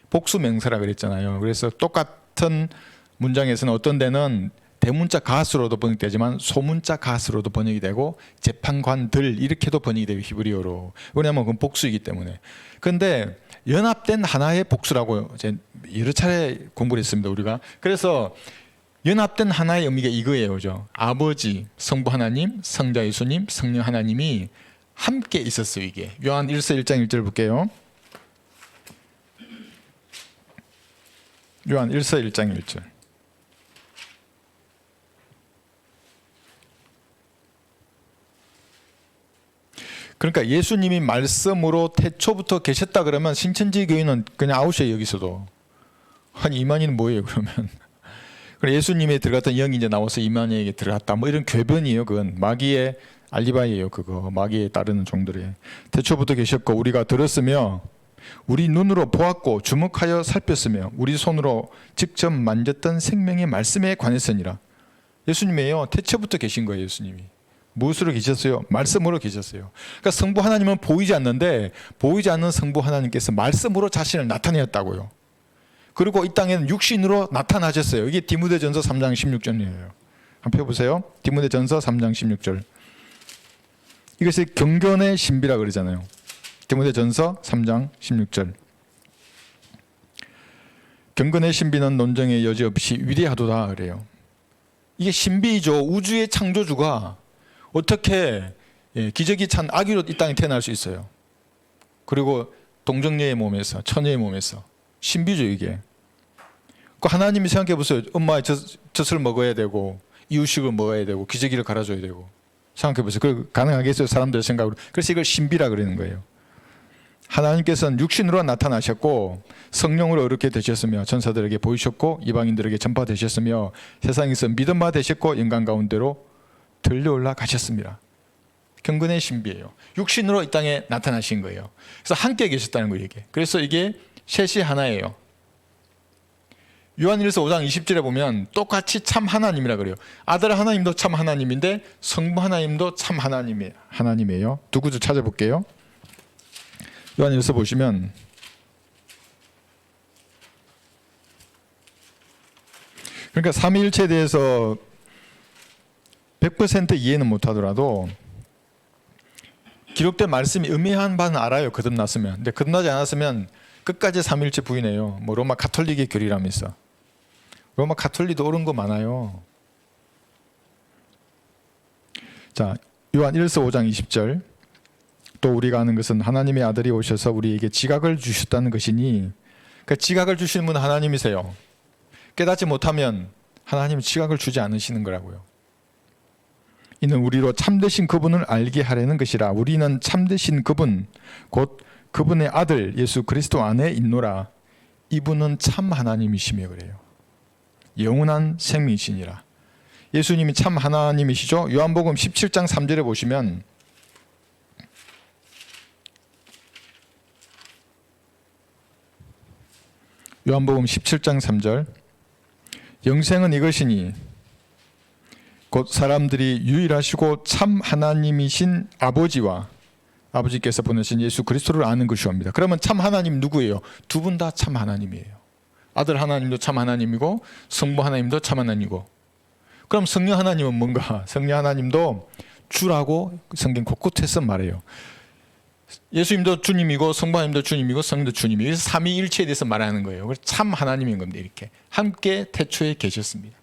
복수명사라 그랬잖아요. 그래서 똑같은 문장에서는 어떤 데는 대문자 가스로도 번역되지만 소문자 가스로도 번역이 되고 재판관들 이렇게도 번역이 되고 히브리어로. 왜냐하면 그건 복수이기 때문에. 그런데 연합된 하나의 복수라고 이제 여러 차례 공부를 했습니다. 우리가. 그래서 연합된 하나의 의미가 이거예요. 그죠? 아버지, 성부 하나님, 성자 예수님, 성령 하나님이 함께 있었어요. 이게. 요한 1서 1장 1절 볼게요. 요한 1서 1장 1절. 그러니까 예수님이 말씀으로 태초부터 계셨다 그러면 신천지 교인은 그냥 아웃이에요. 여기서도. 아니 이만희는 뭐예요 그러면. 예수님이 들어갔던 영이 이제 나와서 이만희에게 들어갔다. 뭐 이런 궤변이에요. 그건 마귀의 알리바이예요. 그거 마귀에 따르는 종들의. 태초부터 계셨고 우리가 들었으며 우리 눈으로 보았고 주목하여 살폈으며 우리 손으로 직접 만졌던 생명의 말씀에 관했으니라. 예수님이에요. 태초부터 계신 거예요. 예수님이. 무엇으로 계셨어요? 말씀으로 계셨어요. 그러니까 성부 하나님은 보이지 않는데 보이지 않는 성부 하나님께서 말씀으로 자신을 나타내었다고요. 그리고 이 땅에는 육신으로 나타나셨어요. 이게 디모데전서 3장 16절이에요. 한번 펴보세요. 디모데전서 3장 16절. 이것이 경건의 신비라 그러잖아요. 디모데전서 3장 16절. 경건의 신비는 논쟁의 여지 없이 위대하도다 그래요. 이게 신비이죠. 우주의 창조주가 어떻게 기저귀 찬 아기로 이 땅에 태어날 수 있어요. 그리고 동정녀의 몸에서 처녀의 몸에서. 신비죠 이게. 그 하나님이 생각해 보세요. 엄마의 젖을 먹어야 되고 이유식을 먹어야 되고 기저귀를 갈아줘야 되고. 생각해 보세요. 그 가능하겠어요 사람들의 생각으로. 그래서 이걸 신비라 그러는 거예요. 하나님께서는 육신으로 나타나셨고 성령으로 이렇게 되셨으며 전사들에게 보이셨고 이방인들에게 전파되셨으며 세상에서 믿음바 되셨고 영광 가운데로 들려올라 가셨습니다. 경건의 신비예요. 육신으로 이 땅에 나타나신 거예요. 그래서 함께 계셨다는 거예요. 이게. 그래서 이게 셋이 하나예요. 요한일서 5장 20절에 보면 똑같이 참 하나님이라 그래요. 아들 하나님도 참 하나님인데 성부 하나님도 참 하나님이에요. 두 구절 찾아볼게요. 요한일서 보시면 그러니까 삼위일체에 대해서 100% 이해는 못하더라도 기록된 말씀이 의미한 바는 알아요. 거듭났으면. 근데 거듭나지 않았으면 끝까지 삼위일체 부인해요. 뭐 로마 가톨릭의 교리라면서. 로마 가톨릭도 옳은 거 많아요. 자, 요한 1서 5장 20절. 또 우리가 아는 것은 하나님의 아들이 오셔서 우리에게 지각을 주셨다는 것이니, 그러니까 지각을 주시는 분은 하나님이세요. 깨닫지 못하면 하나님은 지각을 주지 않으시는 거라고요. 이는 우리로 참되신 그분을 알게 하려는 것이라. 우리는 참되신 그분 곧 그분의 아들 예수 그리스도 안에 있노라. 이분은 참 하나님이시며 그래요. 영원한 생명이시니라. 예수님이 참 하나님이시죠. 요한복음 17장 3절에 보시면 요한복음 17장 3절 영생은 이것이니 곧 사람들이 유일하시고 참 하나님이신 아버지와 아버지께서 보내신 예수 그리스도를 아는 것이옵니다. 그러면 참 하나님 누구예요? 두 분 다 참 하나님이에요. 아들 하나님도 참 하나님이고 성부 하나님도 참 하나님이고, 그럼 성령 하나님은 뭔가? 성령 하나님도 주라고 성경 곳곳에서 말해요. 예수님도 주님이고 성부 하나님도 주님이고 성령도 주님이고, 그래서 삼위일체에 대해서 말하는 거예요. 그래서 참 하나님인 겁니다. 이렇게 함께 태초에 계셨습니다.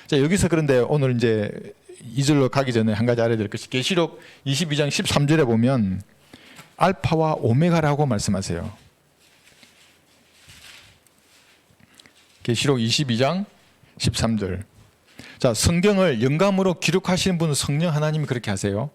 자, 여기서 그런데 오늘 이제 2절로 가기 전에 한 가지 알아야 될 것이, 계시록 22장 13절에 보면 알파와 오메가라고 말씀하세요. 계시록 22장 13절. 자, 성경을 영감으로 기록하시는 분은 성령 하나님이 그렇게 하세요.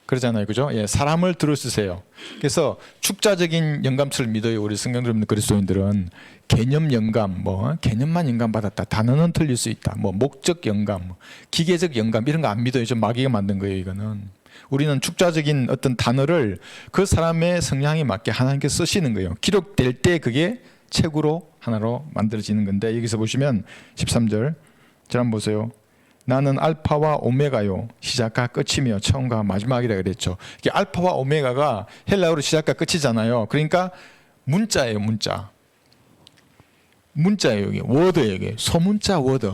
그러잖아요, 그죠? 예, 사람을 들어 쓰세요. 그래서 축자적인 영감처를 믿어요. 우리 성경 들은 그리스도인들은 개념 영감, 뭐 개념만 영감 받았다. 단어는 틀릴 수 있다. 뭐 목적 영감, 기계적 영감 이런 거 안 믿어요. 좀 마귀가 만든 거예요, 이거는. 우리는 축자적인 어떤 단어를 그 사람의 성향에 맞게 하나님께서 쓰시는 거예요. 기록될 때 그게 책으로 하나로 만들어지는 건데, 여기서 보시면 13절, 자 한번 보세요. 나는 알파와 오메가요, 시작과 끝이며 처음과 마지막이라 그랬죠. 이게 알파와 오메가가 헬라어로 시작과 끝이잖아요. 그러니까 문자예요, 문자. 문자예요, 이게 워드예요, 이게 소문자 워드.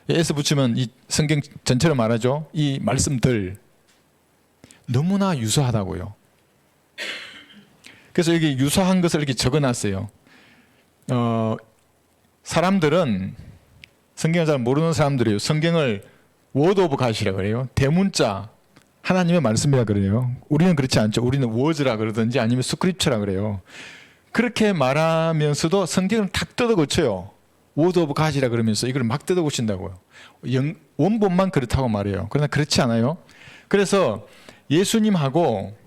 에서 붙이면 이 성경 전체로 말하죠. 이 말씀들 너무나 유사하다고요. 그래서 여기 유사한 것을 이렇게 적어놨어요. 사람들은, 성경을 잘 모르는 사람들이에요. 성경을 워드 오브 갓이라 그래요. 대문자 하나님의 말씀이라 그래요. 우리는 그렇지 않죠. 우리는 워즈라 그러든지 아니면 스크립처라 그래요. 그렇게 말하면서도 성경을 탁 뜯어 고쳐요. 워드 오브 갓이라 그러면서 이걸 막 뜯어 고친다고요. 원본만 그렇다고 말해요. 그러나 그렇지 않아요. 그래서 예수님하고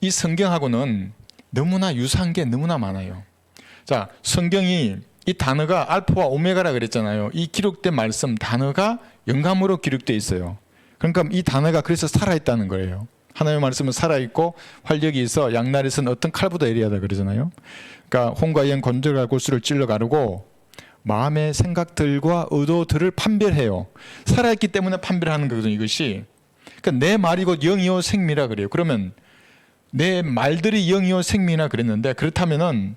이 성경하고는 너무나 유사한 게 너무나 많아요. 자, 성경이 이 단어가 알파와 오메가라 그랬잖아요. 이 기록된 말씀 단어가 영감으로 기록되어 있어요. 그러니까 이 단어가 그래서 살아있다는 거예요. 하나님의 말씀은 살아있고 활력이 있어 양날에서는 어떤 칼보다 예리하다 그러잖아요. 그러니까 혼과 영, 관절과 골수를 찔러 가르고 마음의 생각들과 의도들을 판별해요. 살아있기 때문에 판별하는 거거든요, 이것이. 그러니까 내 말이 곧 영이요 생미라 그래요. 그러면 내 말들이 영이요 생미나 그랬는데, 그렇다면은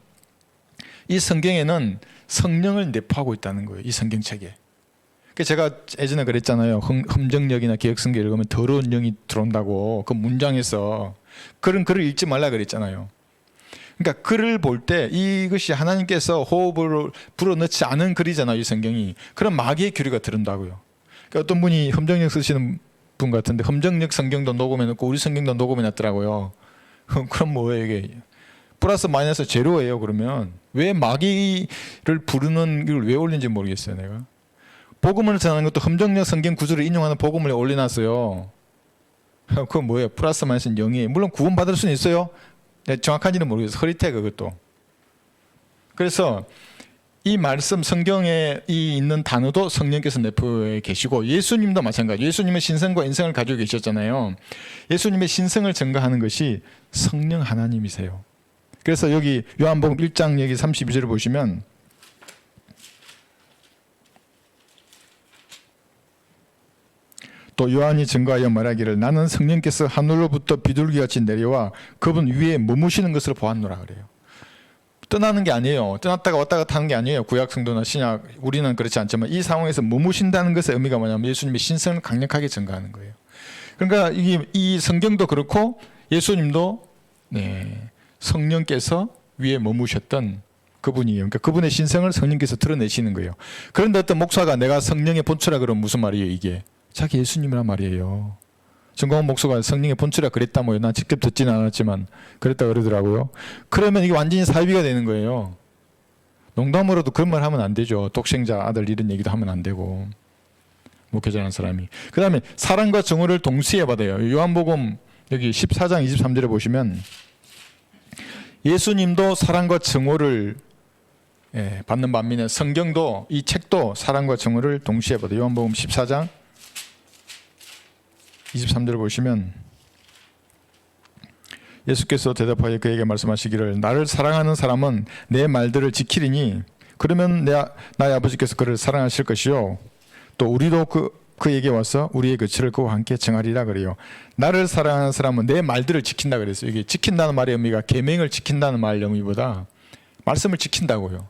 이 성경에는 성령을 내포하고 있다는 거예요, 이 성경책에. 제가 예전에 그랬잖아요. 흠정역이나 개혁성경 읽으면 더러운 영이 들어온다고, 그 문장에서. 그런 글을 읽지 말라 그랬잖아요. 그러니까 글을 볼 때 이것이 하나님께서 호흡을 불어넣지 않은 글이잖아요, 이 성경이. 그럼 마귀의 교리가 들은다고요. 그러니까 어떤 분이 흠정역 쓰시는 분 같은데 흠정역 성경도 녹음해놓고 우리 성경도 녹음해놨더라고요. 그럼 뭐예요, 이게? 플러스 마이너스 제로예요. 그러면 왜 마귀를 부르는 걸 왜 올린지 모르겠어요, 내가. 복음을 전하는 것도 흠정역 성경 구절을 인용하는 복음을 올려놨어요. 그건 뭐예요? 플러스 마이너스는 0이에요. 물론 구원 받을 수는 있어요. 정확한지는 모르겠어요. 흐릿해, 그것도. 그래서 이 말씀 성경에 있는 단어도 성령께서 내포해 계시고, 예수님도 마찬가지. 예수님은 신성과 인성을 가지고 계셨잖아요. 예수님의 신성을 증거하는 것이 성령 하나님이세요. 그래서 여기 요한복음 1장 여기 32절을 보시면 또 요한이 증거하여 말하기를 나는 성령께서 하늘로부터 비둘기같이 내려와 그분 위에 머무시는 것을 보았노라 그래요. 떠나는 게 아니에요. 떠났다가 왔다 갔다 하는 게 아니에요. 구약 성도나 신약 우리는 그렇지 않지만 이 상황에서 머무신다는 것의 의미가 뭐냐면 예수님의 신성을 강력하게 증거하는 거예요. 그러니까 이 성경도 그렇고 예수님도 성령께서 위에 머무셨던 그분이에요. 그러니까 그분의 신성을 성령께서 드러내시는 거예요. 그런데 어떤 목사가 내가 성령의 본체라 그러면 무슨 말이에요, 이게? 자기 예수님이란 말이에요. 정광훈 목사가 성령의 본체라 그랬다 뭐요. 난 직접 듣지는 않았지만 그랬다 그러더라고요. 그러면 이게 완전히 사이비가 되는 거예요. 농담으로도 그런 말 하면 안 되죠. 독생자 아들 이런 얘기도 하면 안 되고, 목회자라는 사람이. 그 다음에 사랑과 정의를 동시에 받아요. 요한복음 여기 14장 23절에 보시면 예수님도 사랑과 정의를 받는 반면에 성경도 이 책도 사랑과 정의를 동시에 받아요. 요한복음 14장 23절 보시면 예수께서 대답하여 그에게 말씀하시기를 나를 사랑하는 사람은 내 말들을 지키리니 그러면 나의 아버지께서 그를 사랑하실 것이요 또 우리도 그에게 와서 우리의 거처를 그와 함께 정하리라 그래요. 나를 사랑하는 사람은 내 말들을 지킨다 그랬어요. 이게 지킨다는 말의 의미가 계명을 지킨다는 말 의미보다 말씀을 지킨다고요.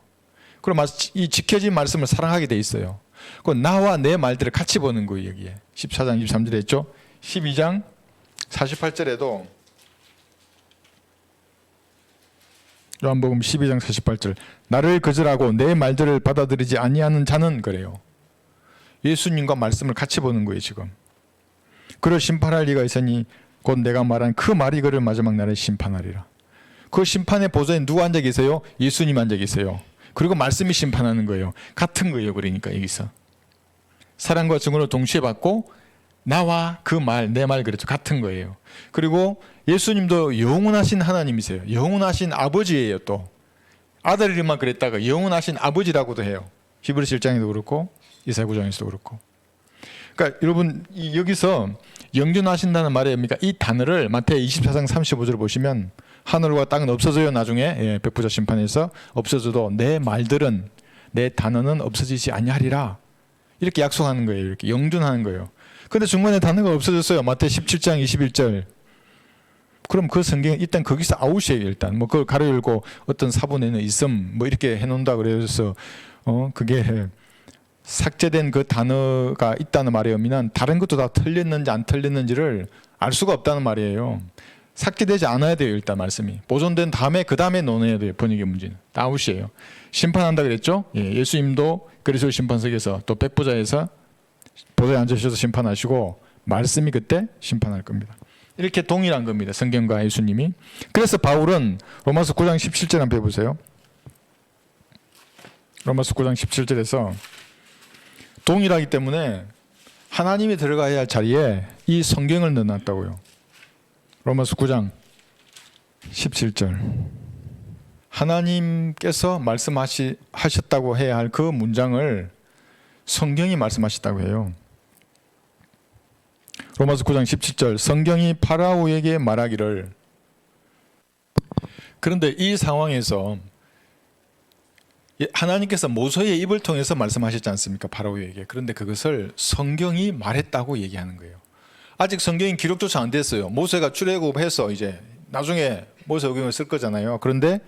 그럼 이 지켜진 말씀을 사랑하게 돼 있어요. 그 나와 내 말들을 같이 보는 거예요. 여기에 14장 23절에 했죠. 12장 48절에도 요한복음 12장 48절 나를 거절하고 내 말들을 받아들이지 아니하는 자는 그래요. 예수님과 말씀을 같이 보는 거예요. 지금 그를 심판할 리가 있으니 곧 내가 말한 그 말이 그를 마지막 날에 심판하리라. 그 심판의 보좌에 누가 앉아 계세요? 예수님 앉아 계세요. 그리고 말씀이 심판하는 거예요. 같은 거예요. 그러니까 여기서 사랑과 증언을 동시에 받고 나와 그 말, 내 말 그렇죠. 같은 거예요. 그리고 예수님도 영원하신 하나님이세요. 영원하신 아버지예요. 또 아들 이름만 그랬다가 영원하신 아버지라고도 해요. 히브리서 1장에도 그렇고 이사야 9장에서도 그렇고. 그러니까 여러분 여기서 영존하신다는 말이 뭡니까? 이 단어를 마태의 24장 35절을 보시면 하늘과 땅은 없어져요. 나중에 백부자 심판에서 없어져도 내 말들은 내 단어는 없어지지 아니하리라. 이렇게 약속하는 거예요. 이렇게 영존하는 거예요. 그런데 중간에 단어가 없어졌어요. 마태 17장 21절. 그럼 그 성경은 일단 거기서 아웃이에요. 일단 뭐 그걸 가로 열고 어떤 사본에는 있음 뭐 이렇게 해놓는다 그래서 그게 삭제된 그 단어가 있다는 말의 의미는 다른 것도 다 틀렸는지 안 틀렸는지를 알 수가 없다는 말이에요. 삭제되지 않아야 돼요. 일단 말씀이 보존된 다음에 그 다음에 논해야 돼요. 번역의 문제는 아웃이에요. 심판한다 그랬죠. 예수님도 그리스도 심판석에서 또 백부자에서 보좌에 앉으셔서 심판하시고 말씀이 그때 심판할 겁니다. 이렇게 동일한 겁니다. 성경과 예수님이. 그래서 바울은 로마서 9장 17절 한번 해보세요. 로마서 9장 17절에서 동일하기 때문에 하나님이 들어가야 할 자리에 이 성경을 넣어놨다고요. 로마서 9장 17절. 하나님께서 말씀하셨다고 해야 할 그 문장을 성경이 말씀하셨다고 해요. 로마서 9장 17절. 성경이 파라오에게 말하기를. 그런데 이 상황에서 하나님께서 모세의 입을 통해서 말씀하셨지 않습니까? 파라오에게. 그런데 그것을 성경이 말했다고 얘기하는 거예요. 아직 성경이 기록조차 안 됐어요. 모세가 출애굽해서 이제 나중에 모세오경을 쓸 거잖아요. 그런데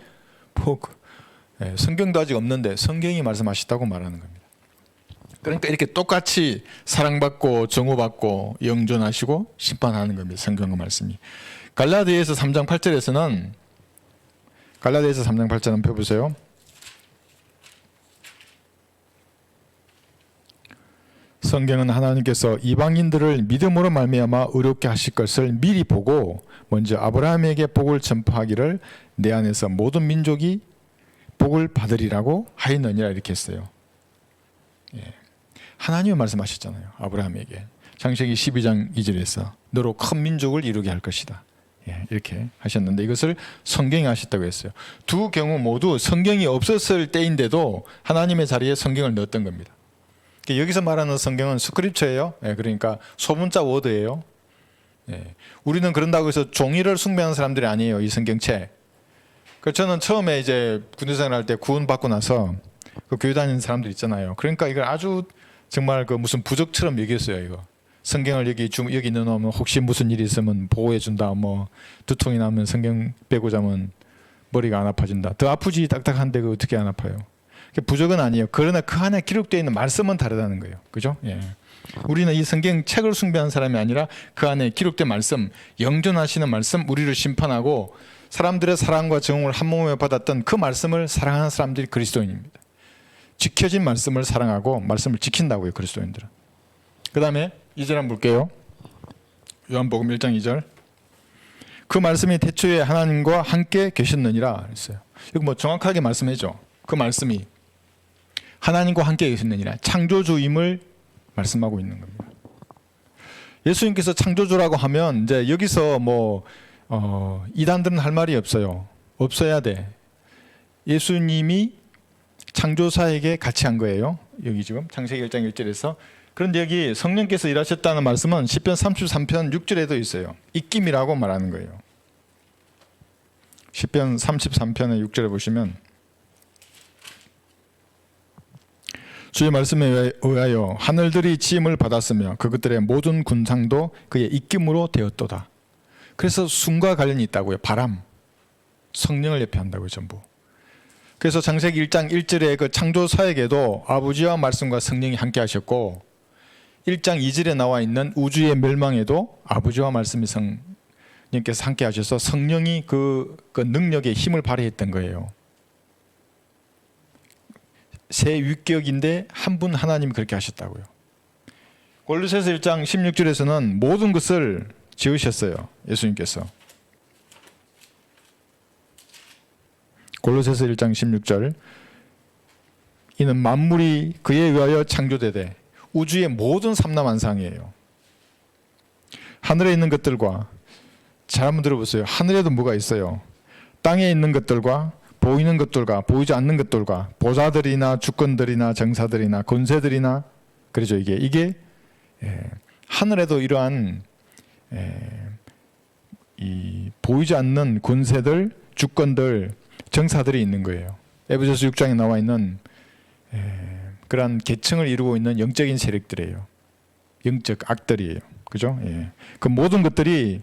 성경도 아직 없는데 성경이 말씀하셨다고 말하는 겁니다. 그러니까 이렇게 똑같이 사랑받고 정오받고 영존하시고 심판하는 겁니다. 성경과 말씀이. 갈라디아서 3장 8절에서는 갈라디아서 3장 8절 한번 펴보세요. 성경은 하나님께서 이방인들을 믿음으로 말미암아 의롭게 하실 것을 미리 보고 먼저 아브라함에게 복을 전파하기를 내 안에서 모든 민족이 복을 받으리라고 하였느니라 이렇게 했어요. 하나님이 말씀하셨잖아요. 아브라함에게. 창세기 12장 2절에서 너로 큰 민족을 이루게 할 것이다. 이렇게 하셨는데 이것을 성경이 하셨다고 했어요. 두 경우 모두 성경이 없었을 때인데도 하나님의 자리에 성경을 넣었던 겁니다. 여기서 말하는 성경은 스크립처예요. 그러니까 소문자 워드예요. 우리는 그런다고 해서 종이를 숭배하는 사람들이 아니에요. 이 성경책. 저는 처음에 이제 군대생활 할 때 구원 받고 나서 그 교회 다니는 사람들 있잖아요. 그러니까 이걸 아주 정말 그 무슨 부적처럼 여겼어요. 이거 성경을 여기 넣어놓으면 혹시 무슨 일이 있으면 보호해 준다. 뭐 두통이 나면 성경 빼고 자면 머리가 안 아파진다. 더 아프지 딱딱한데 그 어떻게 안 아파요? 부적은 아니에요. 그러나 그 안에 기록되어 있는 말씀은 다르다는 거예요. 그죠? 우리는 이 성경 책을 숭배하는 사람이 아니라 그 안에 기록된 말씀, 영존하시는 말씀, 우리를 심판하고 사람들의 사랑과 정응을 한 몸에 받았던 그 말씀을 사랑하는 사람들이 그리스도인입니다. 지켜진 말씀을 사랑하고 말씀을 지킨다고요. 그리스도인들은. 그 다음에 2절 한번 볼게요. 요한복음 1장 2절. 그 말씀이 태초에 하나님과 함께 계셨느니라 했어요. 이거 뭐 정확하게 말씀해줘. 그 말씀이 하나님과 함께 계셨느니라. 창조주임을 말씀하고 있는 겁니다. 예수님께서 창조주라고 하면 이제 여기서 뭐 이단들은 할 말이 없어요. 없어야 돼. 예수님이 창조사에게 같이 한 거예요. 여기 지금 창세기 1장 1절에서 그런데 여기 성령께서 일하셨다는 말씀은 시편 33편 6절에도 있어요. 입김이라고 말하는 거예요. 시편 33편의 6절에 보시면 주의 말씀에 의하여 하늘들이 지음을 받았으며 그것들의 모든 군상도 그의 입김으로 되었도다. 그래서 숨과 관련이 있다고요. 바람, 성령을 예표한다고요. 전부. 그래서 창세기 1장 1절의 그 창조 사역에도 아버지와 말씀과 성령이 함께 하셨고 1장 2절에 나와 있는 우주의 멸망에도 아버지와 말씀이 성령께서 함께 하셔서 성령이 그 능력의 힘을 발휘했던 거예요. 세 위격인데 한 분 하나님이 그렇게 하셨다고요. 골로새서 1장 16절에서는 모든 것을 지으셨어요. 예수님께서. 골로새서 1장 16절 이는 만물이 그에 의하여 창조되되 우주의 모든 삼라만상이에요. 하늘에 있는 것들과 잘 한번 들어보세요. 하늘에도 뭐가 있어요. 땅에 있는 것들과 보이는 것들과 보이지 않는 것들과 보좌들이나 주권들이나 정사들이나 권세들이나 그러죠. 이게 하늘에도 이러한 이 보이지 않는 권세들, 주권들, 정사들이 있는 거예요. 에베소서 6장에 나와 있는 그러한 계층을 이루고 있는 영적인 세력들이에요. 영적 악들이에요. 그죠? 그 모든 것들이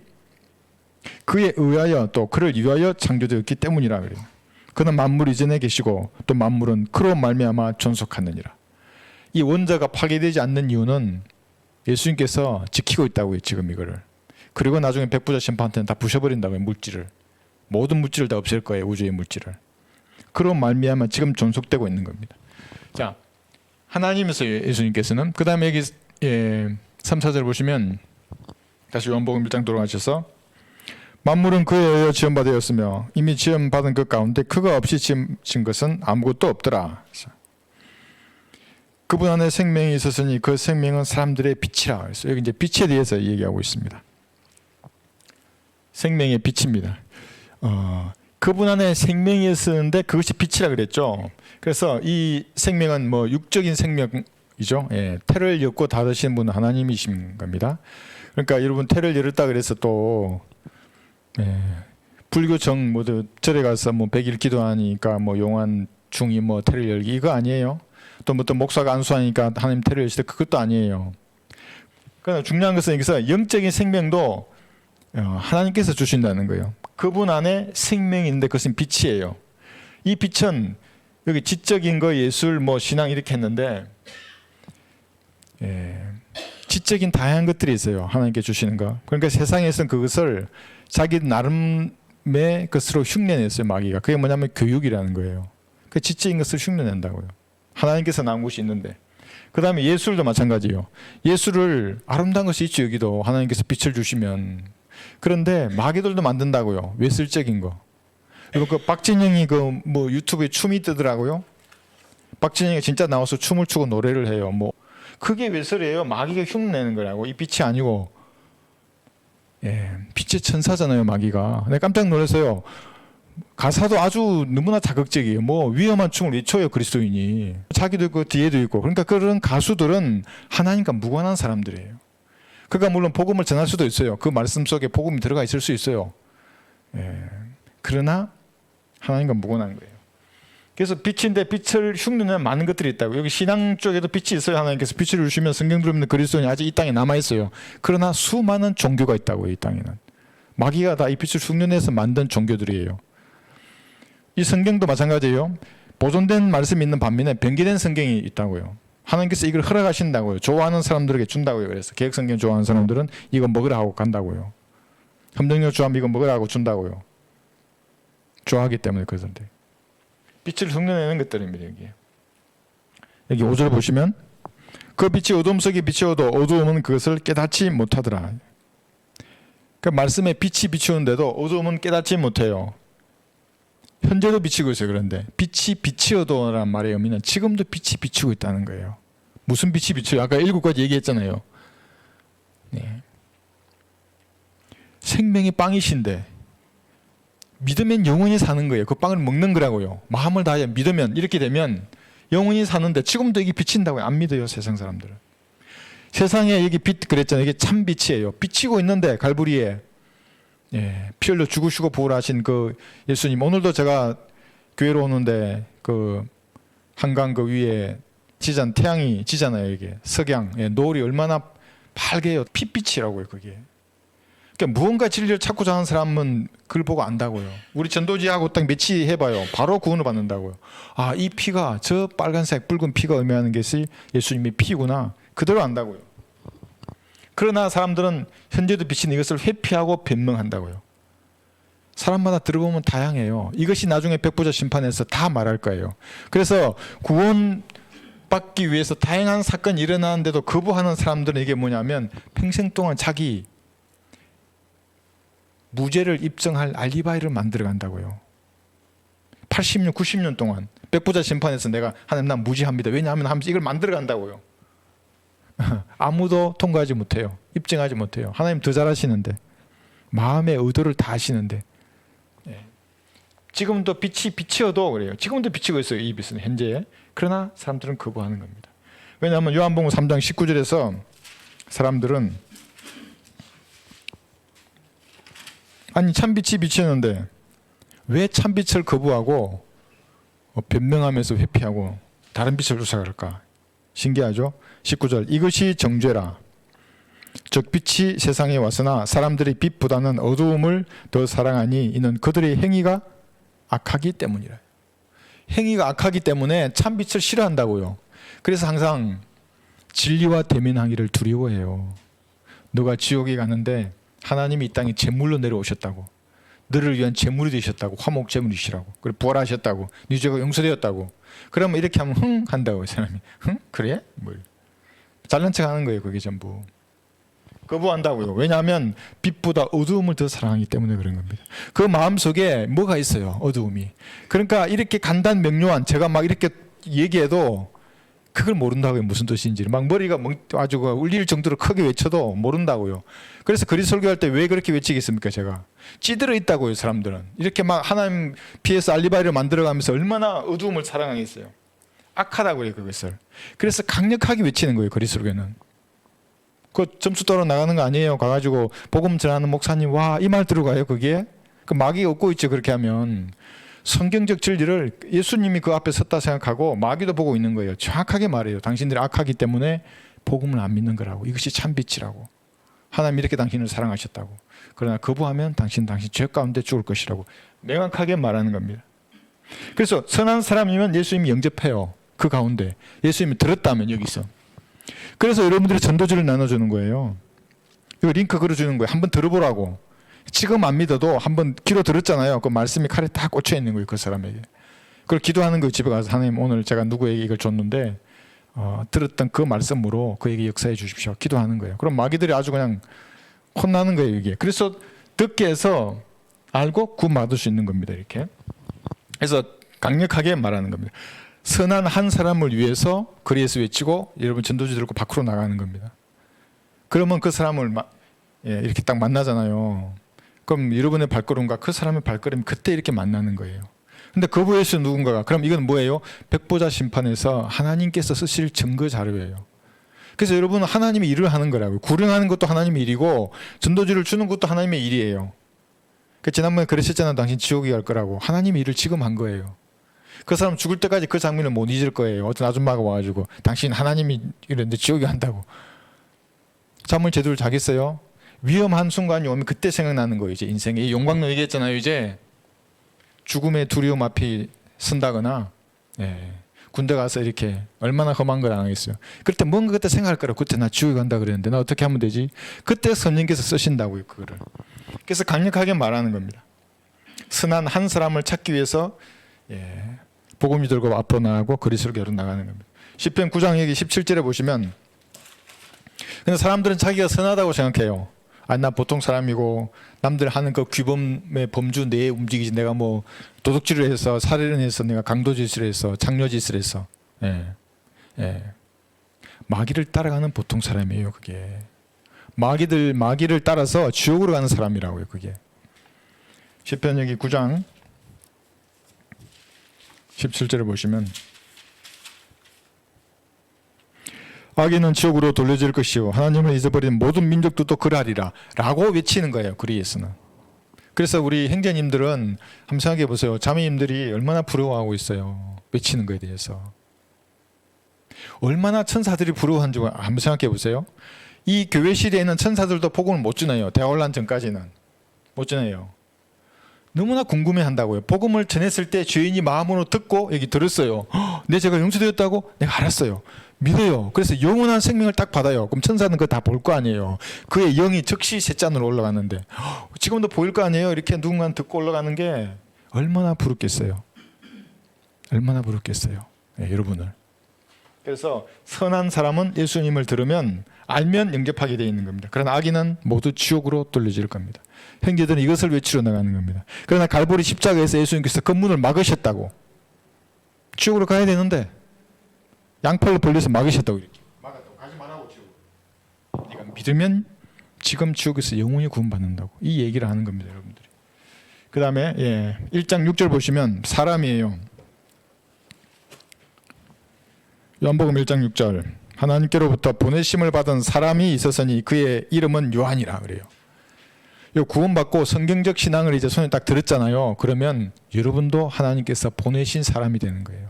그에 의하여 또 그를 위하여 창조되었기 때문이라 그래요. 그는 만물 이전에 계시고 또 만물은 그로 말미암아 존속하느니라. 이 원자가 파괴되지 않는 이유는 예수님께서 지키고 있다고요. 지금 이거를. 그리고 나중에 백부자 심판 때는 다 부셔버린다고요. 물질을. 모든 물질을 다 없앨 거예요. 우주의 물질을. 그로 말미암아 지금 존속되고 있는 겁니다. 자, 하나님에서 예수님께서는 그 다음에 여기 3, 4절 보시면 다시 요한복음 1장 돌아가셔서 만물은 그에 의하여 지음받았으며 이미 지음받은 것 가운데 그가 없이 지음진 것은 아무것도 없더라. 그분 안에 생명이 있었으니 그 생명은 사람들의 빛이라. 그래서 여기 이제 빛에 대해서 얘기하고 있습니다. 생명의 빛입니다. 그분 안에 생명이 있었는데 그것이 빛이라 그랬죠. 그래서 이 생명은 뭐 육적인 생명이죠. 태를 엮고 닫으시는 분은 하나님이신 겁니다. 그러니까 여러분 태를 열었다 그래서 또 불교정 모두 절에 가서 뭐 100일 기도하니까 뭐 용한 중이 뭐 태를 열기 이거 아니에요. 또 뭐 또 목사가 안수하니까 하나님 태를 열시되 그것도 아니에요. 그러나 중요한 것은 여기서 영적인 생명도 하나님께서 주신다는 거예요. 그분 안에 생명이 있는데 그것은 빛이에요. 이 빛은 여기 지적인 거 예술 뭐 신앙 이렇게 했는데 지적인 다양한 것들이 있어요. 하나님께 주시는 거. 그러니까 세상에서는 그것을 자기 나름의 것으로 흉내냈어요. 마귀가. 그게 뭐냐면 교육이라는 거예요. 그 지적인 것을 흉내낸다고요. 하나님께서 나온 것이 있는데. 그 다음에 예술도 마찬가지예요. 예술을 아름다운 것이 있죠. 여기도 하나님께서 빛을 주시면. 그런데 마귀들도 만든다고요. 외설적인 거. 그리고 그 박진영이 그 뭐 유튜브에 춤이 뜨더라고요. 박진영이 진짜 나와서 춤을 추고 노래를 해요. 뭐 그게 외설이에요. 마귀가 흉내내는 거라고. 이 빛이 아니고. 빛의 천사잖아요. 마귀가. 내가 깜짝 놀랐어요. 가사도 아주 너무나 자극적이에요. 뭐 위험한 춤을 외쳐요. 그리스도인이. 자기도 있고 뒤에도 있고. 그러니까 그런 가수들은 하나님과 무관한 사람들이에요. 그러니까 물론 복음을 전할 수도 있어요. 그 말씀 속에 복음이 들어가 있을 수 있어요. 그러나 하나님과 무관한 거예요. 그래서 빛인데 빛을 흉내내는 많은 것들이 있다고. 여기 신앙 쪽에도 빛이 있어요. 하나님께서 빛을 주시면 성경 들으면 그리스도인이 아직 이 땅에 남아있어요. 그러나 수많은 종교가 있다고요. 이 땅에는. 마귀가 다 이 빛을 흉내내서 만든 종교들이에요. 이 성경도 마찬가지예요. 보존된 말씀이 있는 반면에 변개된 성경이 있다고요. 하나님께서 이걸 허락하신다고요. 좋아하는 사람들에게 준다고요. 그래서 개혁성경 좋아하는 사람들은 이거 먹으라 하고 간다고요. 함정력 좋아하면 이거 먹으라 하고 준다고요. 좋아하기 때문에 그러던데. 빛을 흉내내는 것들입니다. 여기 5절 보시면 그 빛이 어둠 속에 비추어도 어두움은 그것을 깨닫지 못하더라. 그 말씀에 빛이 비추는데도 어두움은 깨닫지 못해요. 현재도 비치고 있어요. 그런데 빛이 비치어도라는 말의 의미는 지금도 빛이 비치고 있다는 거예요. 무슨 빛이 비쳐요? 아까 7가지 얘기했잖아요. 생명이 빵이신데 믿으면 영원히 사는 거예요. 그 빵을 먹는 거라고요. 마음을 다해 믿으면 이렇게 되면 영원히 사는데 지금도 이게 비친다고요. 안 믿어요. 세상 사람들은. 세상에 여기 빛 그랬잖아요. 이게 참 빛이에요. 비치고 있는데 갈보리에 피 흘려 죽으시고 부활하신 그 예수님. 오늘도 제가 교회로 오는데 그 한강 그 위에 태양이 지잖아요. 이게 석양, 노을이 얼마나 밝게요. 핏빛이라고요. 그게. 그러니까 무언가 진리를 찾고자 하는 사람은 그걸 보고 안다고요. 우리 전도지하고 딱 매치해봐요. 바로 구원을 받는다고요. 아, 이 피가 저 빨간색 붉은 피가 의미하는 것이 예수님의 피구나. 그대로 안다고요. 그러나 사람들은 현재도 비친 이것을 회피하고 변명한다고요. 사람마다 들어보면 다양해요. 이것이 나중에 백보자 심판에서 다 말할 거예요. 그래서 구원 받기 위해서 다양한 사건이 일어나는데도 거부하는 사람들은 이게 뭐냐면 평생 동안 자기 무죄를 입증할 알리바이를 만들어 간다고요. 80년, 90년 동안 백보자 심판에서 내가 하나님 난 무죄합니다. 왜냐하면 하면서 이걸 만들어 간다고요. 아무도 통과하지 못해요. 입증하지 못해요. 하나님 더 잘하시는데 마음의 의도를 다 아시는데 지금도 빛이어도 그래요. 지금도 비치고 있어요. 이 빛은 현재. 그러나 사람들은 거부하는 겁니다. 왜냐하면 요한복음 3장 19절에서 사람들은 아니 참빛이 비치는데 왜 참빛을 거부하고 변명하면서 회피하고 다른 빛을 쫓아갈까? 신기하죠? 19절 이것이 정죄라. 즉 빛이 세상에 왔으나 사람들이 빛보다는 어두움을 더 사랑하니 이는 그들의 행위가 악하기 때문이라. 행위가 악하기 때문에 참빛을 싫어한다고요. 그래서 항상 진리와 대면하기를 두려워해요. 너가 지옥에 가는데 하나님이 이 땅에 제물로 내려오셨다고. 너를 위한 제물이 되셨다고. 화목 제물이시라고. 그리고 부활하셨다고. 네 죄가 용서되었다고. 그러면 이렇게 하면 흥 한다고 이 사람이. 흥? 그래? 뭘? 잘난 척 하는 거예요. 그게 전부. 거부한다고요. 왜냐하면 빛보다 어두움을 더 사랑하기 때문에 그런 겁니다. 그 마음속에 뭐가 있어요. 어두움이. 그러니까 이렇게 간단 명료한 제가 막 이렇게 얘기해도 그걸 모른다고요. 무슨 뜻인지. 막 머리가 아주 울릴 정도로 크게 외쳐도 모른다고요. 그래서 그리스도 설교할 때 왜 그렇게 외치겠습니까? 제가. 찌들어 있다고요. 사람들은. 이렇게 막 하나님 피해서 알리바이를 만들어가면서 얼마나 어두움을 사랑하겠어요. 악하다고요. 그것을. 그래서 강력하게 외치는 거예요. 그리스도 설교는. 그 점수 떨어 나가는 거 아니에요. 가가지고 복음 전하는 목사님 와 이 말 들어가요. 그게. 그 마귀가 얻고 있죠. 그렇게 하면. 성경적 진리를 예수님이 그 앞에 섰다 생각하고 마귀도 보고 있는 거예요. 정확하게 말해요. 당신들이 악하기 때문에 복음을 안 믿는 거라고. 이것이 참빛이라고. 하나님 이렇게 당신을 사랑하셨다고. 그러나 거부하면 당신 죄 가운데 죽을 것이라고 명확하게 말하는 겁니다. 그래서 선한 사람이면 예수님이 영접해요. 그 가운데. 예수님이 들었다면 여기서. 그래서 여러분들이 전도지를 나눠주는 거예요. 이거 링크 걸어주는 거예요. 한번 들어보라고. 지금 안 믿어도 한번 귀로 들었잖아요. 그 말씀이 칼에 딱 꽂혀 있는 거예요. 그 사람에게. 그걸 기도하는 거예요. 집에 가서 하나님 오늘 제가 누구에게 이걸 줬는데 들었던 그 말씀으로 그에게 역사해 주십시오. 기도하는 거예요. 그럼 마귀들이 아주 그냥 혼나는 거예요. 이게. 그래서 듣게 해서 알고 구원 받을 수 있는 겁니다. 이렇게. 그래서 강력하게 말하는 겁니다. 선한 한 사람을 위해서 거리에서 외치고 여러분 전도지 들고 밖으로 나가는 겁니다. 그러면 그 사람을 이렇게 딱 만나잖아요. 그럼 여러분의 발걸음과 그 사람의 발걸음이 그때 이렇게 만나는 거예요. 근데 거부했을 누군가가 그럼 이건 뭐예요? 백보자 심판에서 하나님께서 쓰실 증거 자료예요. 그래서 여러분은 하나님의 일을 하는 거라고요. 구령하는 것도 하나님의 일이고 전도지를 주는 것도 하나님의 일이에요. 지난번에 그러셨잖아요. 당신 지옥에 갈 거라고. 하나님의 일을 지금 한 거예요. 그 사람 죽을 때까지 그 장면을 못 잊을 거예요. 어떤 아줌마가 와가지고 당신 하나님이 이랬는데 지옥에 간다고. 잠을 제대로 자겠어요? 위험한 순간이 오면 그때 생각나는 거예요. 이제 인생에. 용광로 얘기했잖아요. 이제 죽음의 두려움 앞에 선다거나 군대 가서 이렇게 얼마나 험한 걸 당하겠어요. 그럴 때 뭔가 그때 생각할 거라고. 그때 나 지옥에 간다 그랬는데 나 어떻게 하면 되지? 그때 성령께서 쓰신다고요. 그거를. 그래서 강력하게 말하는 겁니다. 선한 한 사람을 찾기 위해서 복음이 들고 앞으로 나가고 그리스도로 결혼 나가는 겁니다. 시편 9장 여기 17절에 보시면 근데 사람들은 자기가 선하다고 생각해요. 나 보통 사람이고 남들 하는 그 규범의 범주 내에 움직이지 내가 뭐 도둑질을 해서 살인을 해서 내가 강도짓을 해서 장려짓을 해서 마귀를 따라가는 보통 사람이에요. 그게 마귀를 따라서 지옥으로 가는 사람이라고요. 그게 시편 여기 9장 17절을 보시면 악인은 지옥으로 돌려질 것이요 하나님을 잊어버린 모든 민족도 그러하리라 라고 외치는 거예요. 그리에서는. 그래서 우리 형제님들은 한번 생각해 보세요. 자매님들이 얼마나 부러워하고 있어요. 외치는 거에 대해서. 얼마나 천사들이 부러워한지 한번 생각해 보세요. 이 교회 시대에는 천사들도 복음을 못 전해요. 대화 혼란 전까지는 못 전해요. 너무나 궁금해한다고요. 복음을 전했을 때 죄인이 마음으로 듣고 여기 들었어요. 내 죄가 용서되었다고? 내가 알았어요. 믿어요. 그래서 영원한 생명을 딱 받아요. 그럼 천사는 그거 다 볼 거 아니에요. 그의 영이 즉시 셋잔으로 올라가는데 지금도 보일 거 아니에요. 이렇게 누군가 듣고 올라가는 게 얼마나 부럽겠어요. 얼마나 부럽겠어요. 네, 여러분을. 그래서 선한 사람은 예수님을 들으면 알면 영접하게 되어 있는 겁니다. 그러나 악인은 모두 지옥으로 돌려질 겁니다. 형제들은 이것을 외치러 나가는 겁니다. 그러나 갈보리 십자가에서 예수님께서 그 문을 막으셨다고. 지옥으로 가야 되는데 양팔로 벌려서 막으셨다고. 이렇게 막았다고. 가지 말라고 지옥으로. 네가 믿으면 지금 지옥에서 영원히 구원받는다고. 이 얘기를 하는 겁니다. 여러분들이. 그 다음에 1장 6절 보시면 사람이에요. 요한복음 1장 6절 하나님께로부터 보내심을 받은 사람이 있었으니 그의 이름은 요한이라 그래요. 요 구원받고 성경적 신앙을 이제 손에 딱 들었잖아요. 그러면 여러분도 하나님께서 보내신 사람이 되는 거예요.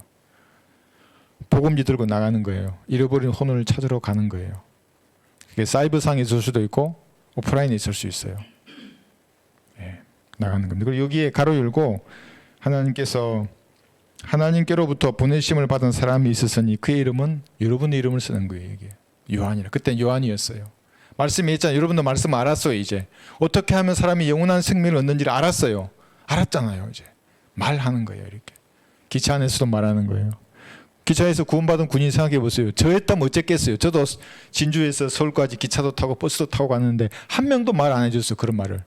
복음지 들고 나가는 거예요. 잃어버린 혼을 찾으러 가는 거예요. 그게 사이버상에 있을 수도 있고 오프라인에 있을 수 있어요. 나가는 겁니다. 그리고 여기에 가로 열고 하나님께로부터 보내심을 받은 사람이 있었으니 그의 이름은 여러분의 이름을 쓰는 거예요. 이게 요한이라. 그때는 요한이었어요. 말씀이 있잖아요. 여러분도 말씀 알았어요. 이제 어떻게 하면 사람이 영원한 생명을 얻는지를 알았어요. 알았잖아요. 이제 말하는 거예요. 이렇게 기차 안에서도 말하는 거예요. 기차에서 구원받은 군인 생각해 보세요. 저였다면 어쨌겠어요. 저도 진주에서 서울까지 기차도 타고 버스도 타고 갔는데 한 명도 말 안 해줬어요. 그런 말을.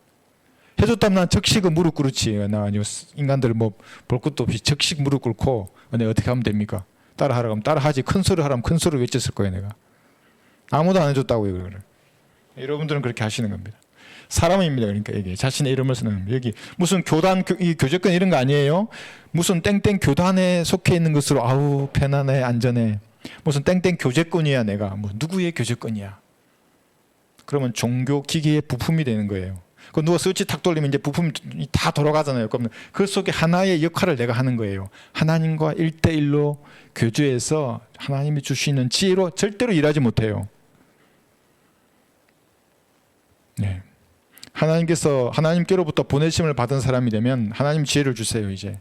해줬다면 난 즉시 그 무릎 꿇지. 나 아니요 인간들 뭐 볼 것도 없이 즉시 무릎 꿇고 내가 어떻게 하면 됩니까? 따라하라고 하면 따라하지. 큰 소리 하라면 큰 소리 외쳤을 거예요. 내가. 아무도 안 해줬다고요. 그걸. 여러분들은 그렇게 하시는 겁니다. 사람입니다. 그러니까 이게 자신의 이름을 쓰는 겁니다. 여기 무슨 교단 이 교제권 이런 거 아니에요. 무슨 땡땡 교단에 속해 있는 것으로 아우 편안해 안전해. 무슨 땡땡 교제권이야 내가. 뭐 누구의 교제권이야. 그러면 종교 기계의 부품이 되는 거예요. 그 누가 스위치 탁 돌리면 이제 부품이 다 돌아가잖아요. 그러면 그 속에 하나의 역할을 내가 하는 거예요. 하나님과 1대1로 교제해서 하나님이 주시는 지혜로 절대로 일하지 못해요. 네. 하나님께로부터 보내심을 받은 사람이 되면 하나님 지혜를 주세요. 이제.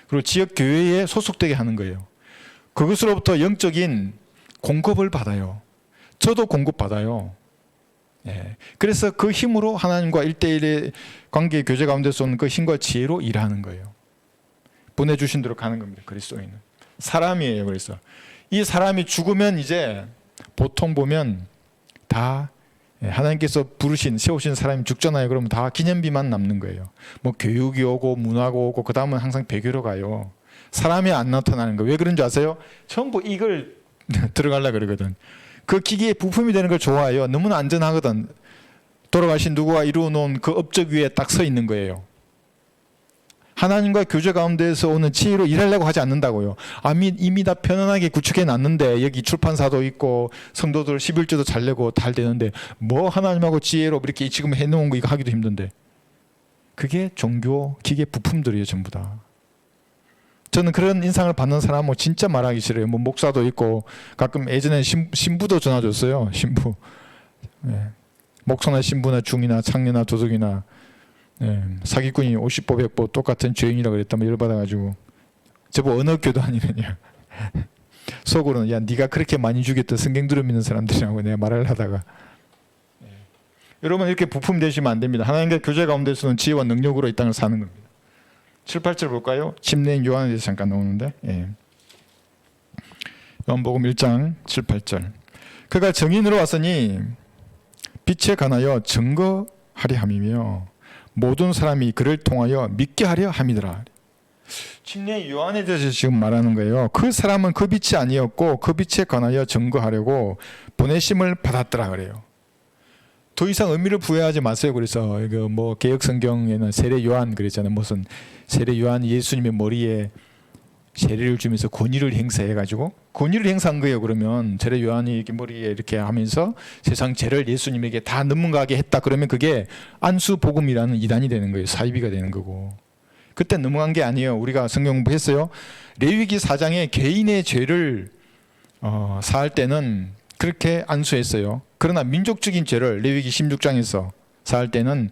그리고 지역 교회에 소속되게 하는 거예요. 그것으로부터 영적인 공급을 받아요. 저도 공급받아요. 예. 그래서 그 힘으로 하나님과 1대1의 관계 교제 가운데서 오는 그 힘과 지혜로 일하는 거예요. 보내주신 대로 가는 겁니다. 그리스도인은 사람이에요. 그래서 이 사람이 죽으면 이제 보통 보면 다 하나님께서 부르신 세우신 사람이 죽잖아요. 그러면 다 기념비만 남는 거예요. 뭐 교육이 오고 문화가 오고 그 다음은 항상 배교로 가요. 사람이 안 나타나는 거예요. 왜 그런지 아세요? 전부 이걸 들어가려고 그러거든. 그 기계의 부품이 되는 걸 좋아해요. 너무나 안전하거든. 돌아가신 누구가 이루어놓은 그 업적 위에 딱 서 있는 거예요. 하나님과 교제 가운데에서 오는 지혜로 일하려고 하지 않는다고요. 이미 다 편안하게 구축해 놨는데 여기 출판사도 있고 성도들 11조도 잘 내고 잘 되는데 뭐 하나님하고 지혜로 이렇게 지금 해놓은 거 이거 하기도 힘든데 그게 종교 기계 부품들이에요. 전부 다. 저는 그런 인상을 받는 사람은 진짜 말하기 싫어요. 뭐 목사도 있고 가끔 예전에 신부도 전화 줬어요. 신부. 목사나 신부나 중이나 창녀나 도둑이나 사기꾼이 50보 100보 똑같은 죄인이라고 그랬다면 열받아가지고 저보고 어느 교단이느냐. 속으로는 야 네가 그렇게 많이 죽였던 성경들을 믿는 사람들이라고 내가 말을 하다가 여러분 이렇게 부품 되시면 안 됩니다. 하나님과 교제 가운데서는 지혜와 능력으로 이 땅을 사는 겁니다. 7, 8절 볼까요? 침례인 요한에 대해서 잠깐 나오는데 요한복음 1장 7, 8절 그가 증인으로 왔으니 빛에 관하여 증거하려 함이며 모든 사람이 그를 통하여 믿게 하려 함이더라. 침례인 요한에 대해서 지금 말하는 거예요. 그 사람은 그 빛이 아니었고 그 빛에 관하여 증거하려고 보내심을 받았더라 그래요. 더 이상 의미를 부여하지 마세요. 그래서 이거 뭐 개혁 성경에는 세례 요한 그랬잖아요. 무슨 세례 요한 예수님의 머리에 세례를 주면서 권위를 행사해가지고 권위를 행사한 거예요. 그러면 세례 요한이 이렇게 머리에 이렇게 하면서 세상 죄를 예수님에게 다 넘어가게 했다. 그러면 그게 안수 복음이라는 이단이 되는 거예요. 사이비가 되는 거고. 그때 넘어간 게 아니에요. 우리가 성경 공부했어요. 레위기 4장에 개인의 죄를 사할 때는 그렇게 안수했어요. 그러나 민족적인 죄를 레위기 16장에서 사할 때는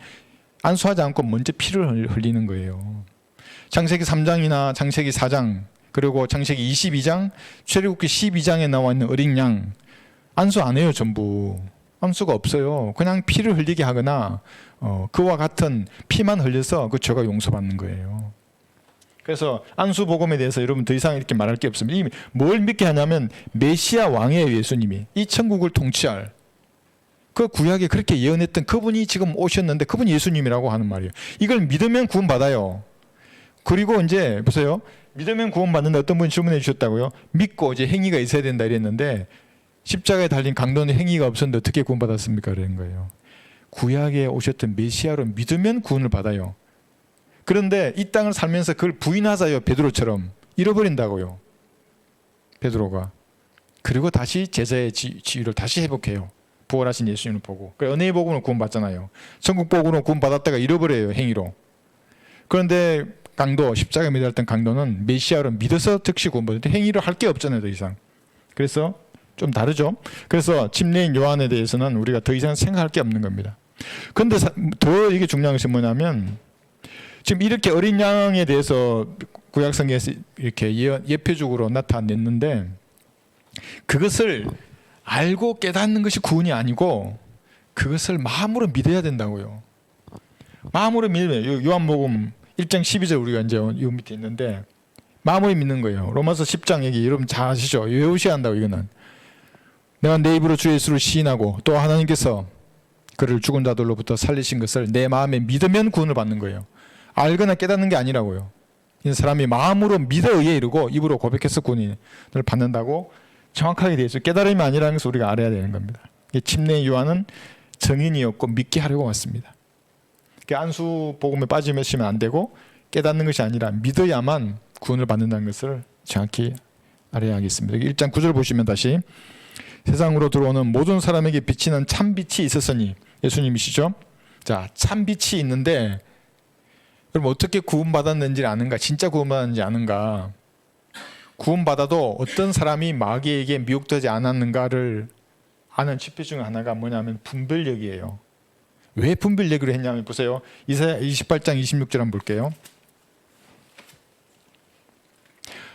안수하지 않고 먼저 피를 흘리는 거예요. 창세기 3장이나 창세기 4장 그리고 창세기 22장, 출애굽기 12장에 나와 있는 어린 양 안수 안 해요. 전부 안수가 없어요. 그냥 피를 흘리게 하거나 그와 같은 피만 흘려서 그 죄가 용서받는 거예요. 그래서 안수 복음에 대해서 여러분 더 이상 이렇게 말할 게 없습니다. 이미 뭘 믿게 하냐면 메시아 왕이에요. 예수님이 이 천국을 통치할 그 구약에 그렇게 예언했던 그분이 지금 오셨는데 그분이 예수님이라고 하는 말이에요. 이걸 믿으면 구원받아요. 그리고 이제 보세요. 믿으면 구원받는다. 어떤 분이 질문해 주셨다고요. 믿고 이제 행위가 있어야 된다 이랬는데 십자가에 달린 강도는 행위가 없었는데 어떻게 구원받았습니까? 그런 거예요. 구약에 오셨던 메시아로 믿으면 구원을 받아요. 그런데 이 땅을 살면서 그걸 부인하자요. 베드로처럼 잃어버린다고요. 베드로가. 그리고 다시 제자의 지위를 다시 회복해요. 부활하신 예수님을 보고. 은혜의 복음으로 구원받잖아요. 천국 복음으로 구원받았다가 잃어버려요. 행위로. 그런데 강도, 십자가에 매달렸던 강도는 메시아로 믿어서 즉시 구원받는데 행위를 할 게 없잖아요. 더 이상. 그래서 좀 다르죠. 그래서 침례인 요한에 대해서는 우리가 더 이상 생각할 게 없는 겁니다. 그런데 더 이게 중요한 것이 뭐냐면 지금 이렇게 어린 양에 대해서 구약성경에서 이렇게 예표적으로 나타냈는데 그것을 알고 깨닫는 것이 구원이 아니고 그것을 마음으로 믿어야 된다고요. 마음으로 믿으면 요한복음 1장 12절 우리가 이제 요 밑에 있는데 마음으로 믿는 거예요. 로마서 10장 얘기 여러분 잘 아시죠? 외우셔야 한다고 이거는. 내가 내 입으로 주 예수를 시인하고 또 하나님께서 그를 죽은 자들로부터 살리신 것을 내 마음에 믿으면 구원을 받는 거예요. 알거나 깨닫는 게 아니라고요. 이 사람이 마음으로 믿어 의에 이르고 입으로 고백해서 구원을 받는다고 정확하게 되어 있어요. 깨달음이 아니라는 것을 우리가 알아야 되는 겁니다. 침례 요한은 정인이었고 믿게 하려고 왔습니다. 안수 복음에 빠지시면 안 되고 깨닫는 것이 아니라 믿어야만 구원을 받는다는 것을 정확히 알아야 하겠습니다. 1장 9절 보시면 다시 세상으로 들어오는 모든 사람에게 비치는 참빛이 있었으니 예수님이시죠. 자, 참빛이 있는데 그럼 어떻게 구원받았는지 아는가? 진짜 구원받았는지 아는가? 구원받아도 어떤 사람이 마귀에게 미혹되지 않았는가를 아는 지표 중 하나가 뭐냐면 분별력이에요. 왜 분별력으로 했냐면 보세요. 이사야 28장 26절 한번 볼게요.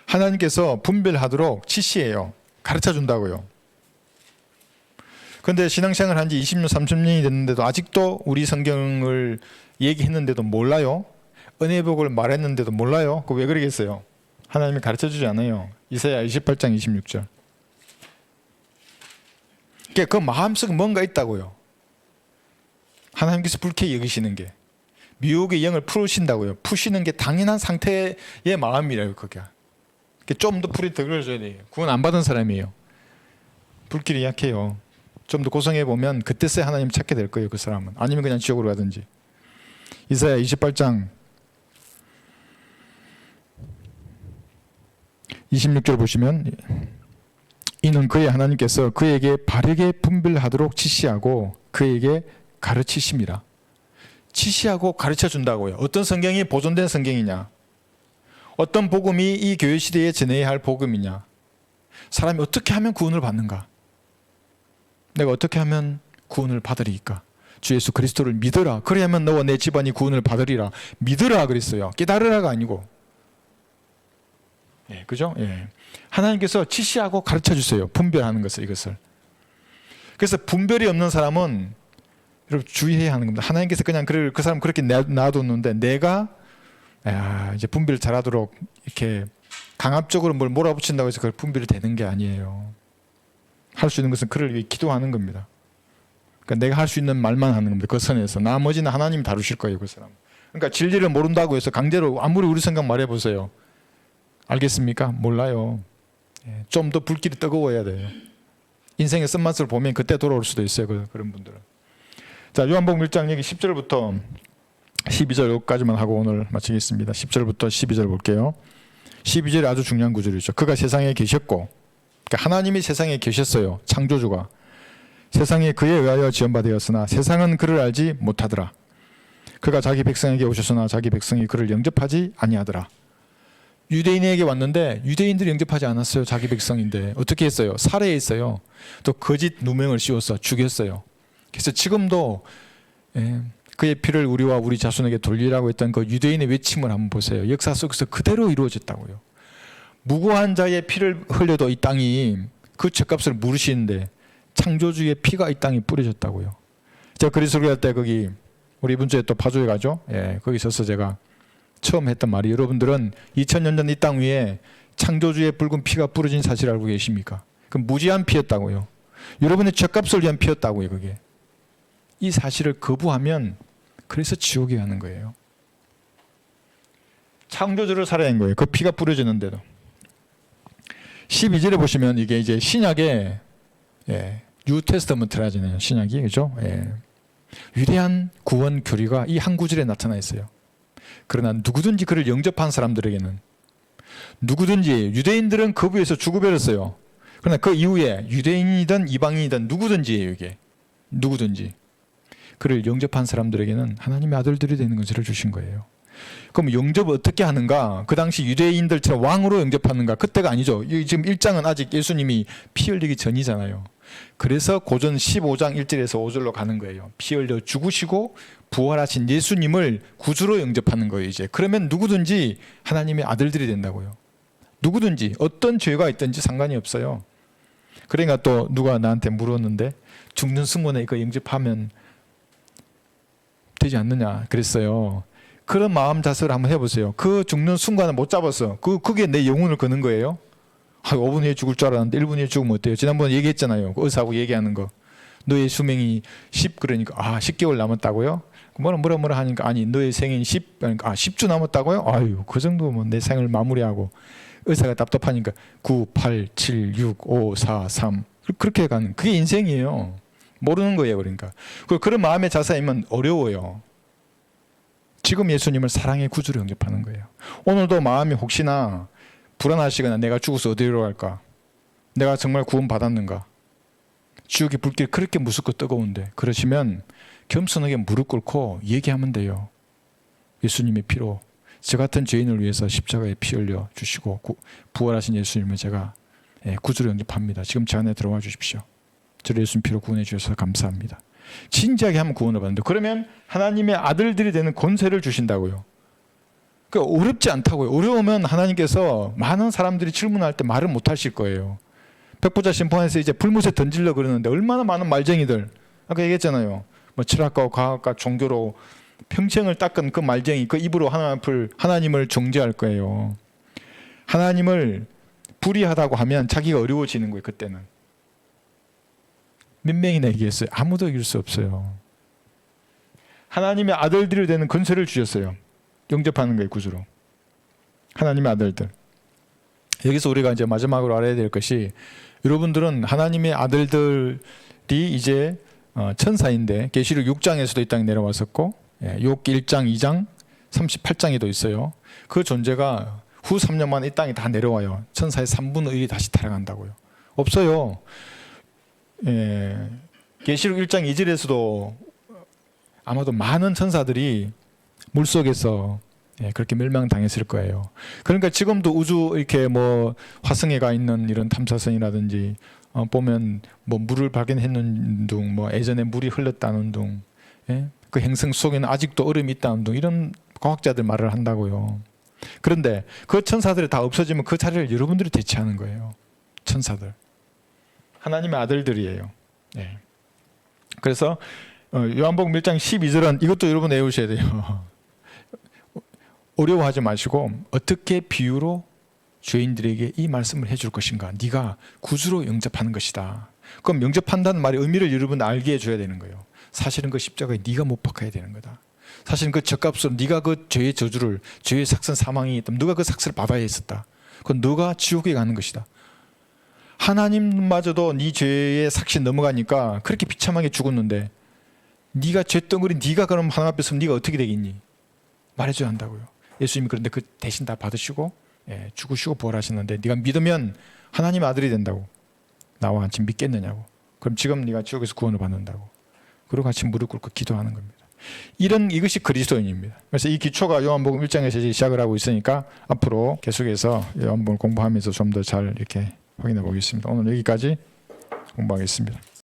하나님께서 분별하도록 지시해요. 가르쳐 준다고요. 그런데 신앙생활 한 지 20년, 30년이 됐는데도 아직도 우리 성경을 얘기했는데도 몰라요. 은혜복을 말했는데도 몰라요. 그거 왜 그러겠어요? 하나님이 가르쳐 주지 않아요. 이사야 28장 26절. 그 마음속에 뭔가 있다고요. 하나님께서 불쾌히 여기시는 게 미혹의 영을 풀으신다고요. 푸시는 게 당연한 상태의 마음이래요. 그게 좀 더 풀이 더 걸어줘야 돼요. 구원 안 받은 사람이에요. 불길이 약해요. 좀 더 고생해 보면 그때서야 하나님 찾게 될 거예요. 그 사람은. 아니면 그냥 지옥으로 가든지. 이사야 28장 26절 보시면 이는 그의 하나님께서 그에게 바르게 분별하도록 지시하고 그에게 가르치심이라. 지시하고 가르쳐 준다고요. 어떤 성경이 보존된 성경이냐? 어떤 복음이 이 교회 시대에 전해야 할 복음이냐? 사람이 어떻게 하면 구원을 받는가? 내가 어떻게 하면 구원을 받으리까? 주 예수 그리스도를 믿어라. 그래야만 너와 내 집안이 구원을 받으리라. 믿으라 그랬어요. 깨달으라가 아니고. 예, 그죠? 예. 하나님께서 지시하고 가르쳐 주세요. 분별하는 것을 이것을. 그래서 분별이 없는 사람은 여러분 주의해야 하는 겁니다. 하나님께서 그냥 그 사람 그렇게 놔뒀는데 내가 이제 분별을 잘하도록 이렇게 강압적으로 뭘 몰아붙인다고 해서 그걸 분별이 되는 게 아니에요. 할 수 있는 것은 그를 위해 기도하는 겁니다. 그러니까 내가 할 수 있는 말만 하는 겁니다. 그 선에서 나머지는 하나님이 다루실 거예요. 그 사람. 그러니까 진리를 모른다고 해서 강제로 아무리 우리 생각 말해보세요. 알겠습니까? 몰라요. 좀 더 불길이 뜨거워야 돼요. 인생의 쓴맛을 보면 그때 돌아올 수도 있어요. 그런 분들은. 자, 요한복음 1장 여기 10절부터 12절까지만 하고 오늘 마치겠습니다. 10절부터 12절 볼게요. 12절에 아주 중요한 구절이죠. 그가 세상에 계셨고, 그러니까 하나님이 세상에 계셨어요. 창조주가. 세상에 그에 의하여 지음받았으나 세상은 그를 알지 못하더라. 그가 자기 백성에게 오셨으나 자기 백성이 그를 영접하지 아니하더라. 유대인에게 왔는데 유대인들이 영접하지 않았어요. 자기 백성인데 어떻게 했어요? 살해했어요. 또 거짓 누명을 씌워서 죽였어요. 그래서 지금도 그의 피를 우리와 우리 자손에게 돌리라고 했던 그 유대인의 외침을 한번 보세요. 역사 속에서 그대로 이루어졌다고요. 무고한 자의 피를 흘려도 이 땅이 그 죗값을 물으시는데 창조주의 피가 이 땅에 뿌려졌다고요. 제가 그리스도교 할 때 거기 우리 이번 주에 또 파주에 가죠. 거기 있어서 제가 처음 했던 말이, 여러분들은 2000년 전 이 땅 위에 창조주의 붉은 피가 뿌려진 사실을 알고 계십니까? 그 무지한 피였다고요. 여러분의 죗값을 위한 피였다고요. 그게. 이 사실을 거부하면 그래서 지옥에 가는 거예요. 창조주를 살아낸 거예요. 그 피가 뿌려지는데도. 12절에 보시면 이게 이제 신약의 뉴 테스터먼트라 하잖아요. 신약이, 그죠? 위대한 구원 교리가 이 한 구절에 나타나 있어요. 그러나 누구든지 그를 영접한 사람들에게는, 누구든지, 유대인들은 거부해서 죽어버렸어요. 그러나 그 이후에 유대인이든 이방인이든 누구든지예요. 이게 누구든지 그를 영접한 사람들에게는 하나님의 아들들이 되는 것을 주신 거예요. 그럼 영접을 어떻게 하는가? 그 당시 유대인들처럼 왕으로 영접하는가? 그때가 아니죠. 지금 1장은 아직 예수님이 피 흘리기 전이잖아요. 그래서 고전 15장 1절에서 5절로 가는 거예요. 피 흘려 죽으시고 부활하신 예수님을 구주로 영접하는 거예요. 이제 그러면 누구든지 하나님의 아들들이 된다고요. 누구든지 어떤 죄가 있든지 상관이 없어요. 그러니까 또 누가 나한테 물었는데 죽는 순간에 이거 영접하면 되지 않느냐 그랬어요. 그런 마음 자세를 한번 해보세요. 그 죽는 순간을 못 잡았어. 그게 내 영혼을 거는 거예요. 5분 후에 죽을 줄 알았는데 1분 후에 죽으면 어때요? 지난번에 얘기했잖아요. 의사하고 얘기하는 거. 너의 수명이 10 그러니까 10개월 남았다고요? 뭐라 하니까 아니 너의 생인 10 그러니까 10주 남았다고요? 아유 그 정도면 내 생을 마무리하고, 의사가 답답하니까 9, 8, 7, 6, 5, 4, 3 그렇게 가는, 그게 인생이에요. 모르는 거예요. 그러니까 그런 마음의 자세이면 어려워요. 지금 예수님을 사랑의 구주로 영접하는 거예요. 오늘도 마음이 혹시나 불안하시거나 내가 죽어서 어디로 갈까? 내가 정말 구원 받았는가? 지옥의 불길이 그렇게 무섭고 뜨거운데, 그러시면 겸손하게 무릎 꿇고 얘기하면 돼요. 예수님의 피로 저 같은 죄인을 위해서 십자가에 피 흘려 주시고 부활하신 예수님을 제가 구주로 영접합니다. 지금 제 안에 들어와 주십시오. 저를 예수님 피로 구원해 주셔서 감사합니다. 진지하게 하면 구원을 받는데, 그러면 하나님의 아들들이 되는 권세를 주신다고요. 그러니까 어렵지 않다고요. 어려우면 하나님께서 많은 사람들이 질문할 때 말을 못 하실 거예요. 백부자 심판에서 이제 불못에 던지려고 그러는데 얼마나 많은 말쟁이들, 아까 얘기했잖아요. 뭐 철학과 과학과 종교로 평생을 닦은 그 말쟁이, 그 입으로 하나님을 정죄할 거예요. 하나님을 불의하다고 하면 자기가 어려워지는 거예요. 그때는. 몇 명이나 얘기했어요. 아무도 이길 수 없어요. 하나님의 아들들이 되는 권세를 주셨어요. 영접하는 거예요. 구주로. 하나님의 아들들. 여기서 우리가 이제 마지막으로 알아야 될 것이, 여러분들은 하나님의 아들들이 이제 천사인데, 계시록 6장에서도 이 땅에 내려왔었고, 욥기 1장, 2장, 38장에도 있어요. 그 존재가 후 3년 만에 이 땅에 다 내려와요. 천사의 3분의 1이 다시 타락한다고요. 없어요. 계시록 1장 2절에서도 아마도 많은 천사들이 물속에서 그렇게 멸망당했을 거예요. 그러니까 지금도 우주 이렇게 뭐 화성에 가 있는 이런 탐사선이라든지 보면 뭐 물을 발견했는 둥, 뭐 예전에 물이 흘렀다는 둥, 그 행성 속에는 아직도 얼음이 있다는 둥, 이런 과학자들 말을 한다고요. 그런데 그 천사들이 다 없어지면 그 자리를 여러분들이 대체하는 거예요. 천사들. 하나님의 아들들이에요. 그래서 요한복음 1장 12절은 이것도 여러분 외우셔야 돼요. 어려워하지 마시고 어떻게 비유로 죄인들에게 이 말씀을 해줄 것인가. 네가 구주로 영접하는 것이다. 그럼 영접한다는 말의 의미를 여러분 알게 해줘야 되는 거예요. 사실은 그 십자가에 네가 못 박혀야 되는 거다. 사실은 그 죗값으로 네가 그 죄의 저주를, 죄의 삭선 사망이 있다면 네가 그 삭스를 받아야 했었다. 그건 네가 지옥에 가는 것이다. 하나님마저도 네 죄의 삭신 넘어가니까 그렇게 비참하게 죽었는데 네가 죄덩어리, 네가 그럼 하나님 앞에 서면 네가 어떻게 되겠니? 말해줘야 한다고요. 예수님이 그런데 그 대신 다 받으시고 죽으시고 부활하셨는데 네가 믿으면 하나님 아들이 된다고. 나와 같이 믿겠느냐고. 그럼 지금 네가 지옥에서 구원을 받는다고. 그리고 같이 무릎 꿇고 기도하는 겁니다. 이것이 그리스도인입니다. 그래서 이 기초가 요한복음 1장에서 시작을 하고 있으니까 앞으로 계속해서 요한복음을 공부하면서 좀 더 잘 이렇게 확인해 보겠습니다. 오늘 여기까지 공부하겠습니다.